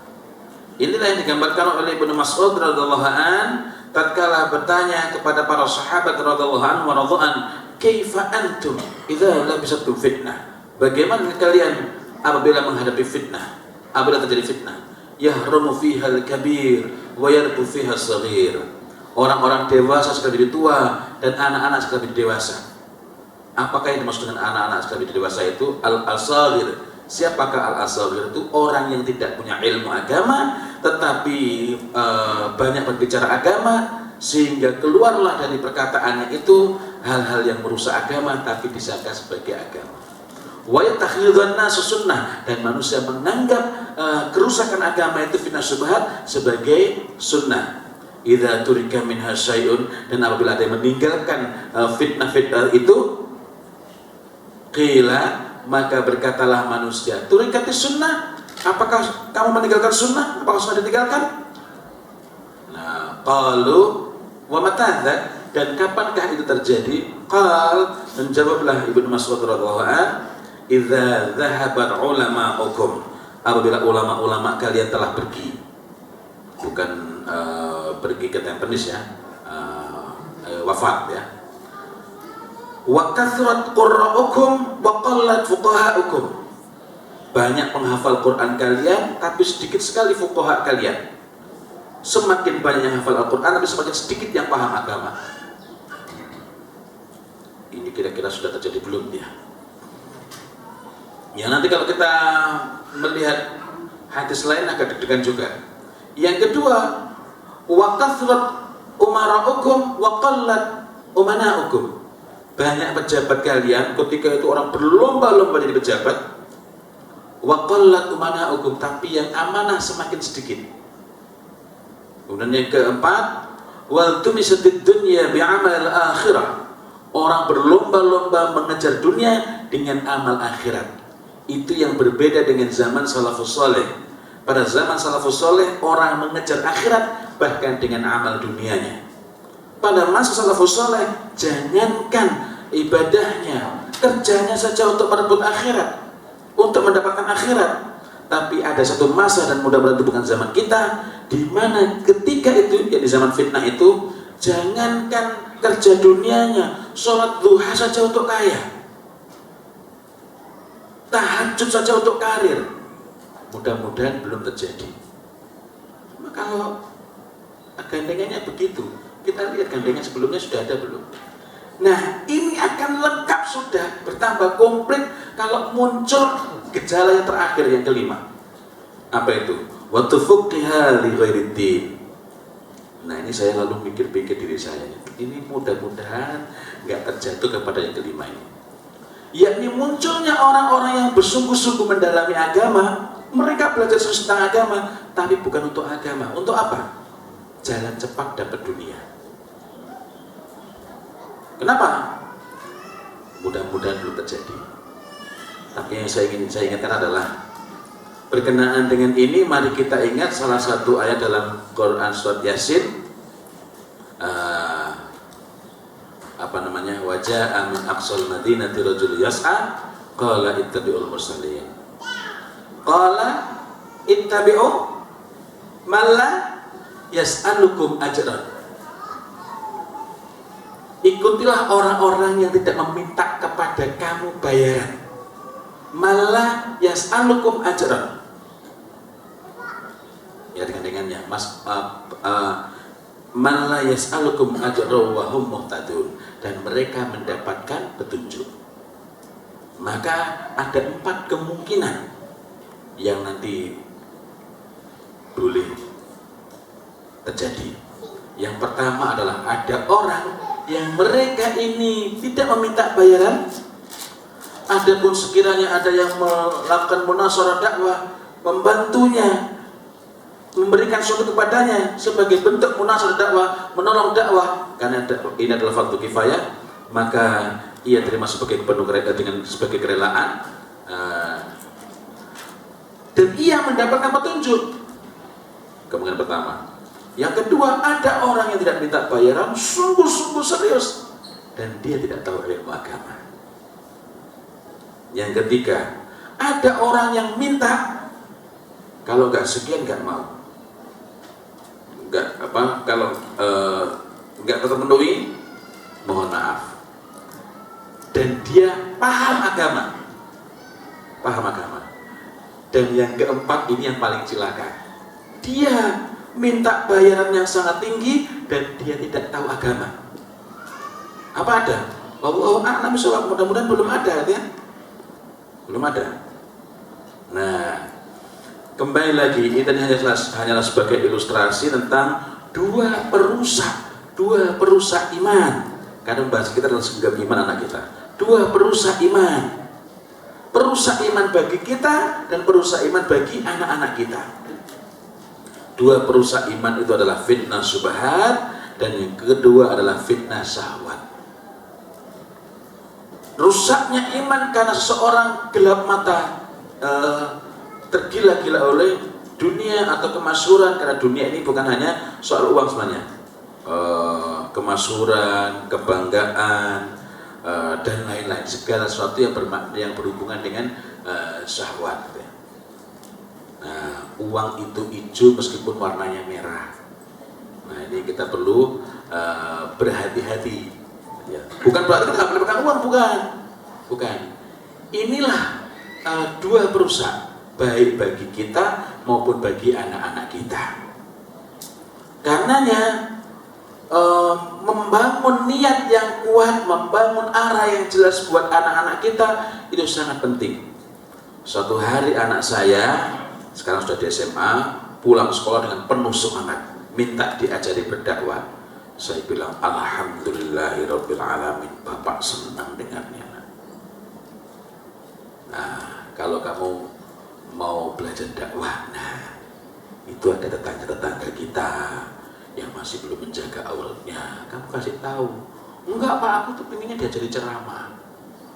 inilah yang digambarkan oleh Ibnu Mas'ud radhiyallahu an tatkala bertanya kepada para sahabat radhiyallahu anhu wa radhaan, "Kaifa antum idza labisatum fitnah?" Bagaimana kalian apabila menghadapi fitnah? Apabila terjadi fitnah, yahrumu fiha al-kabir wa yarbu fiha as-saghir. Orang-orang dewasa sudah menjadi tua dan anak-anak sudah menjadi dewasa. Apakah yang dimaksud dengan anak-anak sudah menjadi dewasa itu? Al-asaghir. Siapakah al-asaghir? Itu orang yang tidak punya ilmu agama tetapi banyak berbicara agama, sehingga keluarlah dari perkataannya itu hal-hal yang merusak agama tapi disangka sebagai agama. Wa yattakhidhun nasu sunnah, dan manusia menganggap kerusakan agama itu fitnah syubhat sebagai sunnah. Idza turika minha syai'un, dan apabila ada yang meninggalkan fitnah-fitnah itu, qila, maka berkatalah manusia, turikati sunnah, apakah kamu meninggalkan sunnah? Apakah sunnah ditinggalkan? Nah, qalu wa mata dzak, dan kapankah itu terjadi? Qal, menjawablah Ibnu Mas'ud radhiyallahu anhu, idza dzahabat ulama'ukum, apabila ulama-ulama kalian telah pergi, bukan pergi ke Tampines ya, wafat ya. Wa kathrat qurra'ukum wa qallat fuqaha'ukum, banyak penghafal Quran kalian tapi sedikit sekali fuqaha kalian. Semakin banyak yang hafal Al-Quran tapi semakin sedikit yang paham agama. Ini kira-kira sudah terjadi belum ya? Ya nanti kalau kita melihat hadis lain agak deg-degan juga. Yang kedua, wa kathrat umara'ukum wa qallat umana'ukum, banyak pejabat kalian ketika itu orang berlomba-lomba jadi pejabat, wa qallat umana'ukum, tapi yang amanah semakin sedikit. Kemudian yang keempat, wal tumisatid dunya bi'amal al-akhirah, orang berlomba-lomba mengejar dunia dengan amal akhirat. Itu yang berbeda dengan zaman salafus saleh. Pada zaman salafus saleh orang mengejar akhirat bahkan dengan amal dunianya. Pada masa salafus saleh jangankan ibadahnya, kerjanya saja untuk merebut akhirat, untuk mendapatkan akhirat. Tapi ada satu masa, dan mudah-mudahan itu bukan zaman kita, di mana ketika itu, ya di zaman fitnah itu, jangankan kerja dunianya, sholat duha saja untuk kaya, tahajud saja untuk karir. Mudah-mudahan belum terjadi. Cuma kalau gandengannya begitu, kita lihat gandengan sebelumnya sudah ada belum? Nah, ini akan lengkap sudah, bertambah komplit kalau muncul gejala yang terakhir, yang kelima. Apa itu? Wa tufuqqiha li ghairiddin. Nah, ini saya lalu mikir-pikir diri saya. Ini mudah-mudahan nggak terjatuh kepada yang kelima ini. yakni munculnya orang-orang yang bersungguh-sungguh mendalami agama. Mereka belajar serius tentang agama, tapi bukan untuk agama. Untuk apa? Jalan cepat dapat dunia. Kenapa? Mudah-mudahan belum terjadi. Tapi yang saya ingatkan adalah berkenaan dengan ini, mari kita ingat salah satu ayat dalam Quran surat Yasin. Wajah min aqsal madinati rajul yas'a qala ittabi'ul mursalin. Qala ittabi'u man la yas'alukum ajran. Ikutilah orang-orang yang tidak meminta kepada kamu bayaran. Malah yas'alukum ajran. Ya dengan-dengannya man la yas'alukum ajran wa hum muhtadun, dan mereka mendapatkan petunjuk. Maka ada 4 kemungkinan yang nanti boleh terjadi. Yang pertama adalah ada orang yang mereka ini tidak meminta bayaran. Adapun sekiranya ada yang melakukan munasharah dakwah, membantunya, memberikan sesuatu kepadanya sebagai bentuk munasharah dakwah, menolong dakwah, karena ini adalah fardu kifayah, maka ia terima sebagai penuh dengan sebagai kerelaan, dan ia mendapatkan petunjuk. Kemungkinan pertama. Yang kedua, ada orang yang tidak minta bayaran, sungguh-sungguh serius, dan dia tidak tahu ilmu agama. Yang ketiga, ada orang yang minta, kalau nggak sekian nggak mau, kalau nggak terpenuhi, mohon maaf. Dan dia paham agama. Dan yang keempat ini yang paling cilaka, dia minta bayaran yang sangat tinggi dan dia tidak tahu agama. Apa ada? Wallahu a'lam bishawab. Mudah-mudahan belum ada, ya. Belum ada. Nah, kembali lagi, ini hanyalah sebagai ilustrasi tentang dua perusak iman. Karena bahasa kita adalah segenggam iman anak kita. Dua perusak iman. Perusak iman bagi kita dan perusak iman bagi anak-anak kita. Dua perusak iman itu adalah fitnah syubhat, dan yang kedua adalah fitnah syahwat. Rusaknya iman karena seseorang gelap mata, tergila-gila oleh dunia atau kemasyhuran, karena dunia ini bukan hanya soal uang sebenarnya, kemasyhuran, kebanggaan, dan lain-lain, segala sesuatu yang berhubungan dengan syahwat. Nah, uang itu hijau meskipun warnanya merah. Nah, ini kita perlu berhati-hati. Ya. Bukan berarti kita nggak boleh pegang uang, bukan. Inilah dua perusak, baik bagi kita maupun bagi anak-anak kita. Karenanya membangun niat yang kuat, membangun arah yang jelas buat anak-anak kita itu sangat penting. Suatu hari anak saya, sekarang sudah di SMA, pulang sekolah dengan penuh semangat, minta diajari berdakwah. Saya bilang, alhamdulillahirabbil alamin, Bapak senang dengarnya. Nah, kalau kamu mau belajar dakwah, nah itu ada tetangga-tetangga kita yang masih belum menjaga awalnya, kamu kasih tahu. Enggak Pak, aku tuh pengennya diajari ceramah.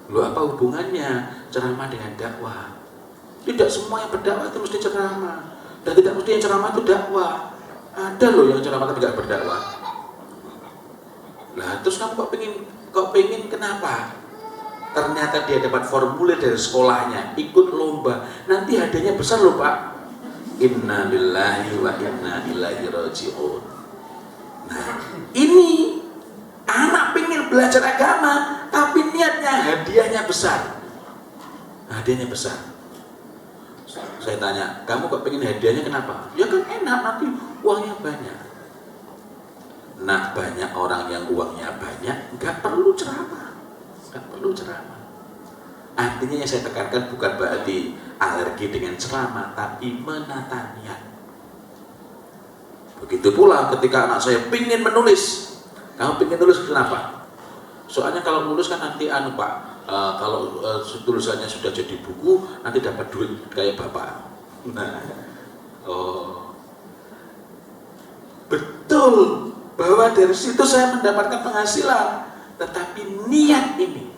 Loh, apa hubungannya ceramah dengan dakwah? Tidak semua yang berdakwah itu mesti ceramah, dan tidak mesti yang ceramah itu dakwah. Ada loh yang ceramah tapi tidak berdakwah. Nah, terus kamu kok pengen kenapa? Ternyata dia dapat formulir dari sekolahnya, ikut lomba, nanti hadiahnya besar loh Pak. Inna lillahi wa inna ilaihi raji'un. Nah, ini anak pengen belajar agama, tapi niatnya hadiahnya besar. Hadiahnya besar. Saya tanya, kamu kok pengen hadiahnya kenapa? Ya kan enak, nanti uangnya banyak. Nah, banyak orang yang uangnya banyak, nggak perlu ceramah. Artinya yang saya tekankan bukan berarti alergi dengan ceramah, tapi menata niat. Begitu pula ketika anak saya pengen menulis. Kamu pengen nulis kenapa? Soalnya kalau nulis kan nanti Pak, kalau tulisannya sudah jadi buku nanti dapat duit kayak bapak. Nah, betul bahwa dari situ saya mendapatkan penghasilan, tetapi niat ini,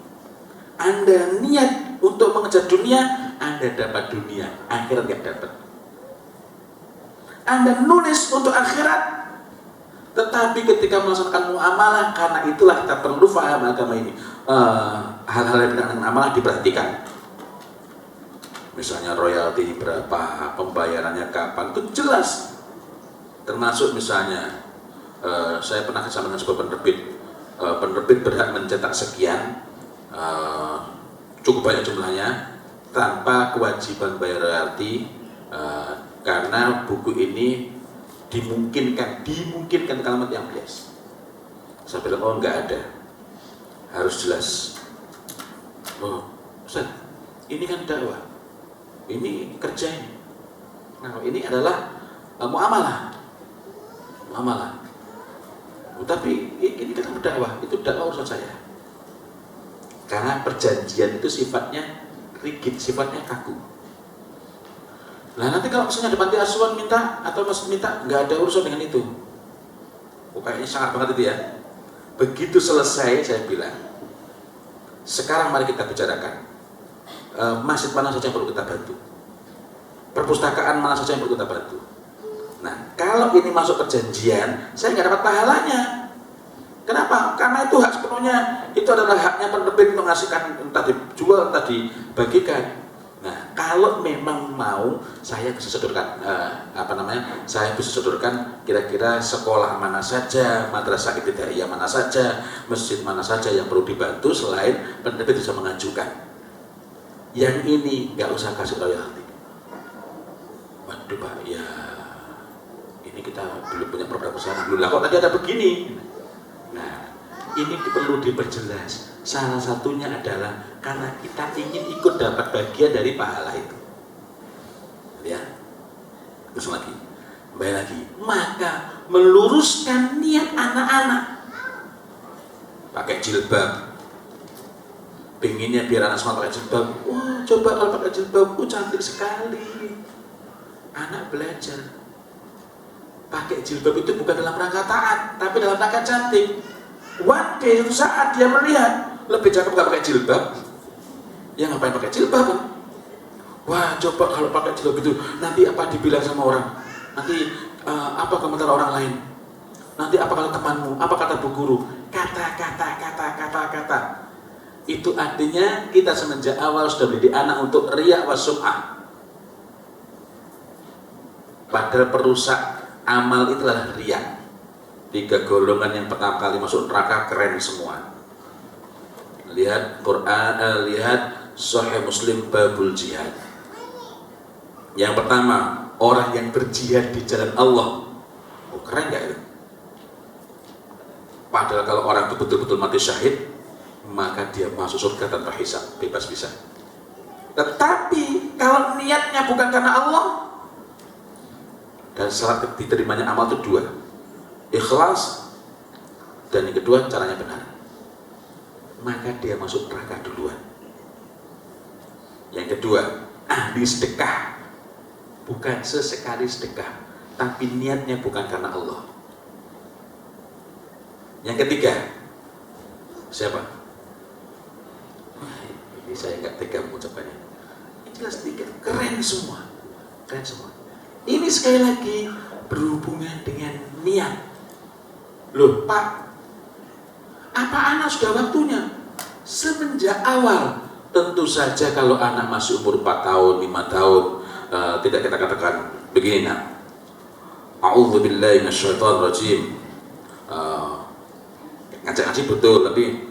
Anda niat untuk mengejar dunia, Anda dapat dunia, akhirat nggak dapat. Anda nulis untuk akhirat, tetapi ketika melaksanakan muamalah, karena itulah kita perlu paham agama ini. Hal-hal yang berkaitan dengan amalah diperhatikan. Misalnya royalti berapa, pembayarannya kapan, itu jelas. Termasuk misalnya, saya pernah kerjasama dengan sebuah penerbit berhak mencetak sekian, cukup banyak jumlahnya, tanpa kewajiban bayar royalti, karena buku ini dimungkinkan kalimat yang bias. Saya bilang, oh enggak ada, harus jelas. Oh Ustaz, ini kan dakwah, ini kerja ini. Nah, ini adalah muamalah. Tapi ini kan dakwah, itu dakwah urusan saya. Karena perjanjian itu sifatnya rigid, sifatnya kaku. Nah nanti kalau misalnya ada panti asuhan minta atau masjid minta, nggak ada urusan dengan itu. Kayaknya sangat banget itu ya. Begitu selesai saya bilang, sekarang mari kita bicarakan masjid mana saja yang perlu kita bantu, perpustakaan mana saja yang perlu kita bantu. Nah kalau ini masuk perjanjian, saya nggak dapat pahalanya. Kenapa? Karena itu hak sepenuhnya, itu adalah haknya penerbit untuk mengasihkan, entah dijual, entah dibagikan. Nah, kalau memang mau, saya bisa sodorkan, saya bisa sodorkan kira-kira sekolah mana saja, madrasah ibtidaiyah mana saja, masjid mana saja yang perlu dibantu selain penerbit bisa mengajukan. Yang ini nggak usah kasih royalti. Waduh Pak, ya ini kita belum punya program besar dulu. Lah kok tadi ada begini? Nah, ini perlu diperjelas. Salah satunya adalah karena kita ingin ikut dapat bagian dari pahala itu. Ya, terus lagi, kembali lagi. Maka meluruskan niat anak-anak. Pakai jilbab. Pengennya biar anak semua pakai jilbab. Wah, coba kalau pakai jilbab, cantik sekali. Anak belajar. Pakai jilbab itu bukan dalam rangka taat, tapi dalam rangka cantik. One day, suatu saat dia melihat lebih cakep gak pakai jilbab, ya ngapain pakai jilbab kan? Wah, coba kalau pakai jilbab itu nanti apa dibilang sama orang, nanti apa komentar orang lain, nanti apa kata temanmu, apa kata bu guru, kata itu artinya kita semenjak awal sudah mendidik anak untuk riya wa sum'ah. Padahal perusak amal itu adalah riya. 3 golongan yang pertama kali masuk neraka keren semua. Lihat Quran, lihat Sahih Muslim babul jihad. Yang pertama, orang yang berjihad di jalan Allah. Oh, keren gak itu? Padahal kalau orang itu betul-betul mati syahid, maka dia masuk surga tanpa hisab, bebas bisa. Tetapi kalau niatnya bukan karena Allah, dan syarat diterimanya amal itu 2. Ikhlas, dan yang kedua caranya benar, maka dia masuk neraka duluan. Yang kedua, ahli sedekah, bukan sesekali sedekah, tapi niatnya bukan karena Allah. Yang ketiga, siapa? Ini saya nggak tega mengucapkannya. Ini jelas sedikit, keren semua. Ini sekali lagi berhubungan dengan niat. Loh Pak, apa anak sudah waktunya? Semenjak awal. Tentu saja kalau anak masih umur 4 tahun, 5 tahun, tidak kita katakan begini nak, a'udzubillahi minasyaitonirrajim, ngajak-ngajak betul, tapi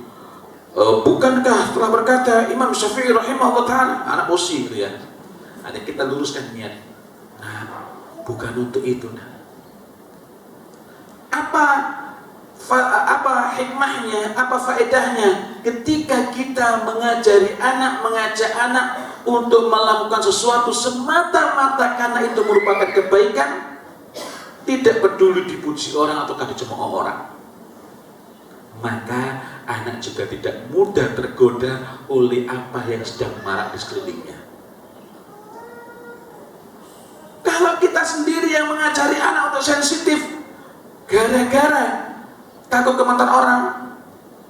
bukankah telah berkata Imam Syafi'i rahimahullah ta'ala, anak usi gitu ya. Ada kita luruskan niat. Nah, bukan untuk itu nah. Apa hikmahnya, apa faedahnya ketika kita mengajak anak untuk melakukan sesuatu semata-mata karena itu merupakan kebaikan, tidak peduli dipuji orang ataukah dicemooh orang. Maka anak juga tidak mudah tergoda oleh apa yang sedang marak di sekelilingnya. Kalau kita sendiri yang mengajari anak untuk sensitif, gara-gara takut komentar orang,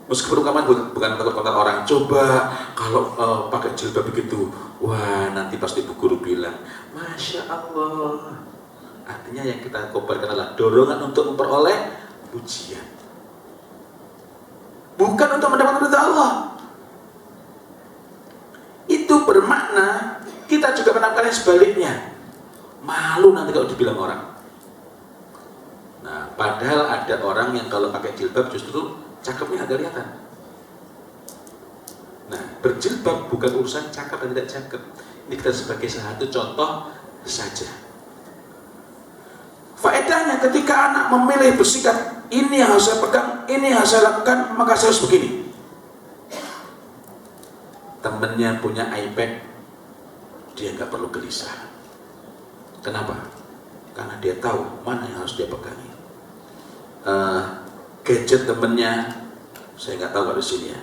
meskipun bukan takut komentar orang, coba kalau pakai jilbab begitu, wah nanti pasti bu guru bilang, Masya Allah. Artinya yang kita kobarkan adalah dorongan untuk memperoleh pujian, bukan untuk mendapatkan ridha Allah. Itu bermakna kita juga menampilkan yang sebaliknya, malu nanti kalau dibilang orang. Nah, padahal ada orang yang kalau pakai jilbab justru cakepnya agak kelihatan. Nah, berjilbab bukan urusan cakep dan tidak cakep. Ini kita sebagai satu contoh saja. Faedahnya ketika anak memilih bersikap, ini yang harus saya pegang, ini yang harus saya lakukan, maka saya harus begini. Temennya punya iPad, dia nggak perlu gelisah. Kenapa? Karena dia tahu mana yang harus dia pegangi. Gadget temennya, saya nggak tahu kalau di sini ya.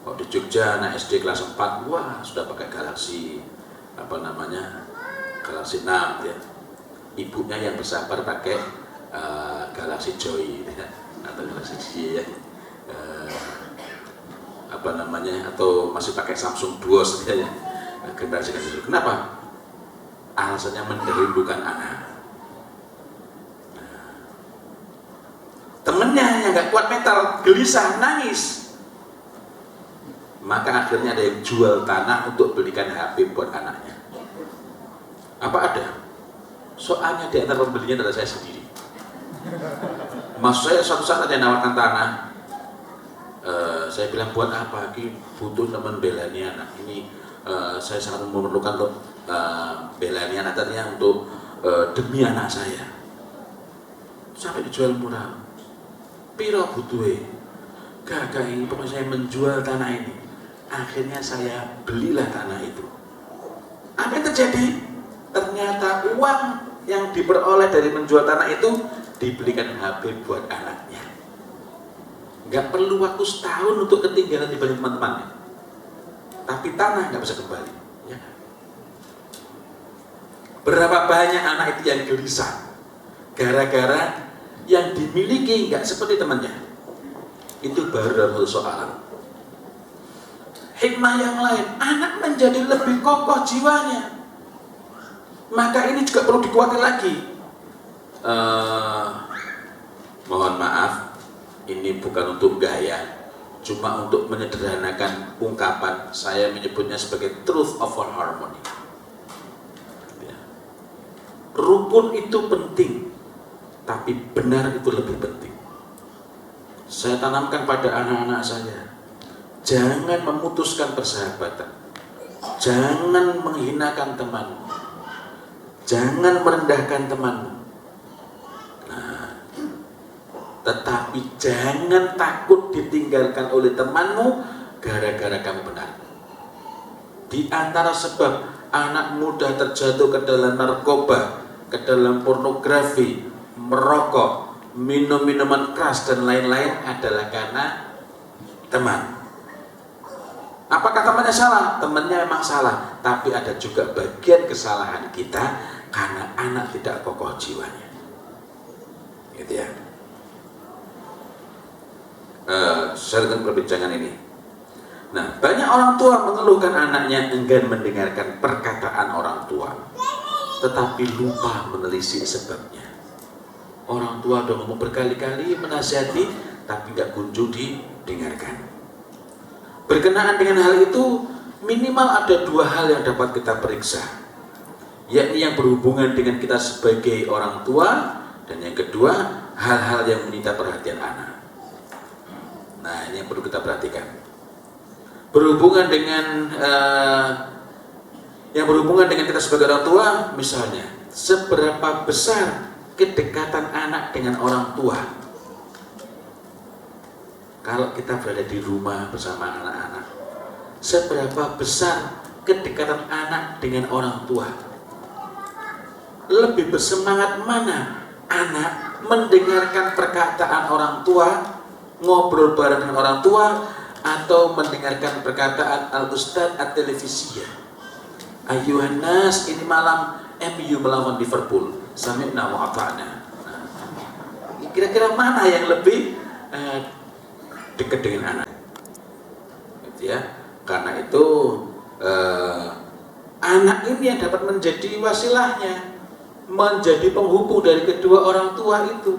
Kalau di Jogja, anak SD kelas 4, wah sudah pakai Galaxy, Galaxy 6 ya. Ibunya yang bersabar pakai Galaxy Joy atau Galaxy J ya. Atau masih pakai Samsung Duos ya. Generasi itu. Kenapa? Alasannya mendahulukan anak. Temennya yang nggak kuat mental, gelisah, nangis, maka akhirnya ada yang jual tanah untuk belikan HP buat anaknya. Apa ada? Soalnya di antara pembelinya adalah saya sendiri. Maksud saya suatu saat ada yang nawarkan tanah, saya bilang buat apa? Ini butuh teman belani anak ini, saya sangat memerlukan untuk belani anak tadinya untuk demi anak saya. Sampai dijual murah. Piro butuhe? Gak ini pokoknya saya menjual tanah ini. Akhirnya saya belilah tanah itu. Apa yang terjadi? Ternyata uang yang diperoleh dari menjual tanah itu dibelikan HP buat anaknya. Gak perlu waktu setahun untuk ketinggalan dibanding teman-temannya. Tapi tanah gak bisa kembali. Ya. Berapa banyak anak itu yang gelisah gara-gara yang dimiliki nggak seperti temannya. Itu baru dalam soalan. Hikmah yang lain, anak menjadi lebih kokoh jiwanya. Maka ini juga perlu dikuatkan lagi. Mohon maaf, ini bukan untuk gaya, cuma untuk menyederhanakan ungkapan. Saya menyebutnya sebagai truth over harmony. Ya. Rukun itu penting, tapi benar itu lebih penting. Saya tanamkan pada anak-anak saya, jangan memutuskan persahabatan, jangan menghinakan temanmu, jangan merendahkan temanmu. Nah, tetapi jangan takut ditinggalkan oleh temanmu gara-gara kamu benar. Di antara sebab anak muda terjatuh ke dalam narkoba, ke dalam pornografi, merokok, minum minuman keras dan lain-lain adalah karena teman. Apakah temannya salah? Temannya memang salah, tapi ada juga bagian kesalahan kita karena anak tidak kokoh jiwanya. Gitu ya. Saya dengan perbincangan ini. Nah, banyak orang tua mengeluhkan anaknya enggan mendengarkan perkataan orang tua, tetapi lupa menelisik sebabnya. Orang tua sudah ngomong berkali-kali menasihati, tapi nggak kunjung didengarkan. Berkenaan dengan hal itu, minimal ada dua hal yang dapat kita periksa, yakni yang berhubungan dengan kita sebagai orang tua, dan yang kedua, hal-hal yang menyita perhatian anak. Nah, ini yang perlu kita perhatikan. Berhubungan dengan yang berhubungan dengan kita sebagai orang tua, misalnya, seberapa besar kedekatan anak dengan orang tua. Kalau kita berada di rumah bersama anak-anak, seberapa besar kedekatan anak dengan orang tua? Lebih bersemangat mana anak mendengarkan perkataan orang tua ngobrol bareng dengan orang tua, atau mendengarkan perkataan al-ustadz at-televisiya. Ayuhan nas, ini malam MU melawan Liverpool, sami'na wa ata'na. Kira-kira mana yang lebih dekat dengan anak? Gitu ya. Karena itu anak ini yang dapat menjadi wasilahnya, menjadi penghubung dari kedua orang tua itu.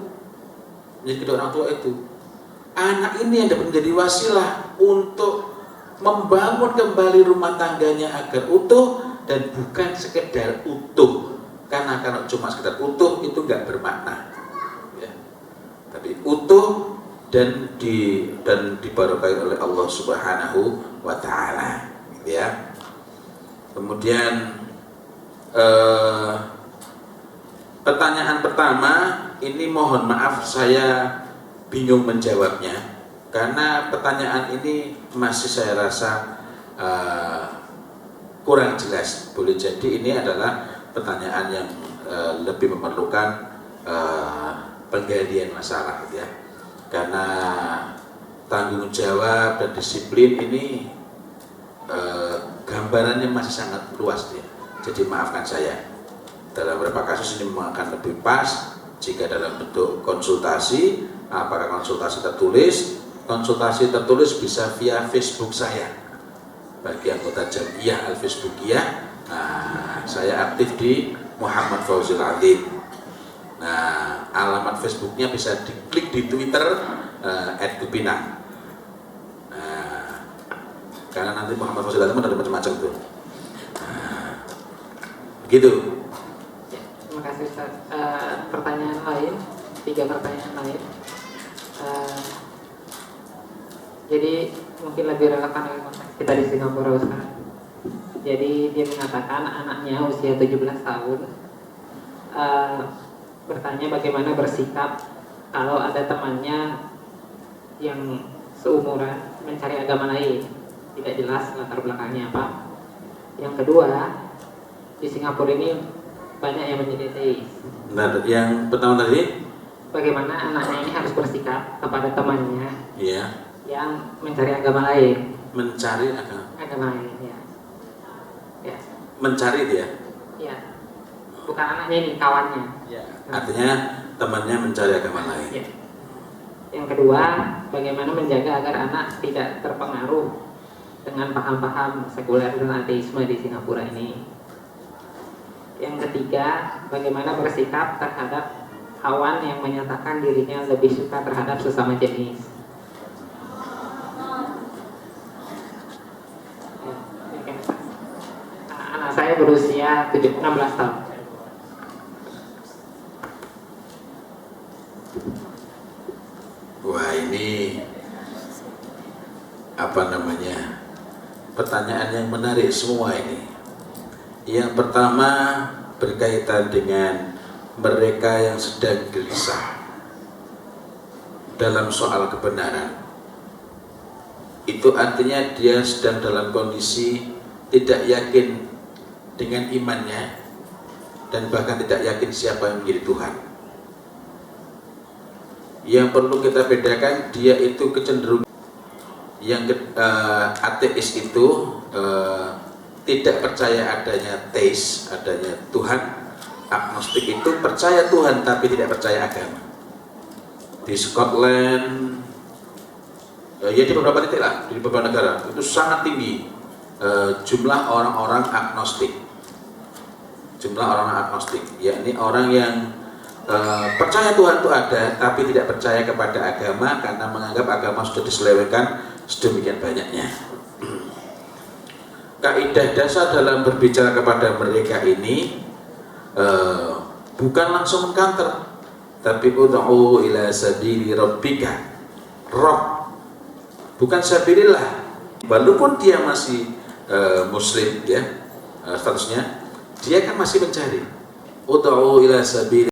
Anak ini yang dapat menjadi wasilah untuk membangun kembali rumah tangganya agar utuh, dan bukan sekedar utuh. Karena kalau cuma sekedar utuh itu nggak bermakna, ya. Tapi utuh dan dibarokai oleh Allah Subhanahu wa Ta'ala, gitu ya. Kemudian pertanyaan pertama ini mohon maaf saya bingung menjawabnya, karena pertanyaan ini masih saya rasa kurang jelas. Boleh jadi ini adalah pertanyaan yang lebih memerlukan penggalian masalah, gitu ya. Karena tanggung jawab dan disiplin ini gambarannya masih sangat luas, ya. Jadi maafkan saya. Dalam beberapa kasus ini akan lebih pas jika dalam bentuk konsultasi. Apakah konsultasi tertulis? Konsultasi tertulis bisa via Facebook saya. Bagi anggota Jamiyah Al-Facebookiyah, saya aktif di Muhammad Fauzil Alim. Nah, alamat Facebooknya bisa diklik di Twitter @gupinang. Karena nanti Muhammad Fauzil Alim ada macam-macam tuh. Begitu. Ya, terima kasih Ustaz. Pertanyaan lain, 3 pertanyaan lain. Jadi mungkin lebih relevan dengan konteks kita di Singapura, Ustaz. Jadi dia mengatakan anaknya usia 17 tahun bertanya bagaimana bersikap kalau ada temannya yang seumuran mencari agama lain, tidak jelas latar belakangnya apa. Yang kedua, di Singapura ini banyak yang menjadi ateis. Nah, yang pertama tadi, bagaimana anaknya ini harus bersikap kepada temannya, ya, yang mencari agama lain. Mencari agama lain, ya. Ya. Mencari dia. Ya. Bukan anaknya ini, kawannya. Ya. Artinya temannya mencari agama lain. Ya. Yang kedua, bagaimana menjaga agar anak tidak terpengaruh dengan paham-paham sekuler dan ateisme di Singapura ini. Yang ketiga, bagaimana bersikap terhadap kawan yang menyatakan dirinya lebih suka terhadap sesama jenis. Anak saya berusia 16 tahun. Wah, ini pertanyaan yang menarik semua ini. Yang pertama berkaitan dengan mereka yang sedang gelisah dalam soal kebenaran. Itu artinya dia sedang dalam kondisi tidak yakin dengan imannya, dan bahkan tidak yakin siapa yang menjadi Tuhan. Yang perlu kita bedakan, dia itu kecenderungan yang ateis itu tidak percaya adanya teis, adanya Tuhan. Agnostik itu percaya Tuhan tapi tidak percaya agama. Di Scotland, ya di beberapa titik lah, di beberapa negara itu sangat tinggi jumlah orang-orang agnostik. Jumlah orang agnostik, yakni orang yang percaya Tuhan itu ada tapi tidak percaya kepada agama karena menganggap agama sudah diselewengkan sedemikian banyaknya. Kaidah dasar dalam berbicara kepada mereka ini bukan langsung mengkanter, tapi ud'u ila sabili rabbika. Rabb bukan sabilillah. Walaupun dia masih muslim, ya statusnya, dia kan masih mencari. Ud'u ila sabili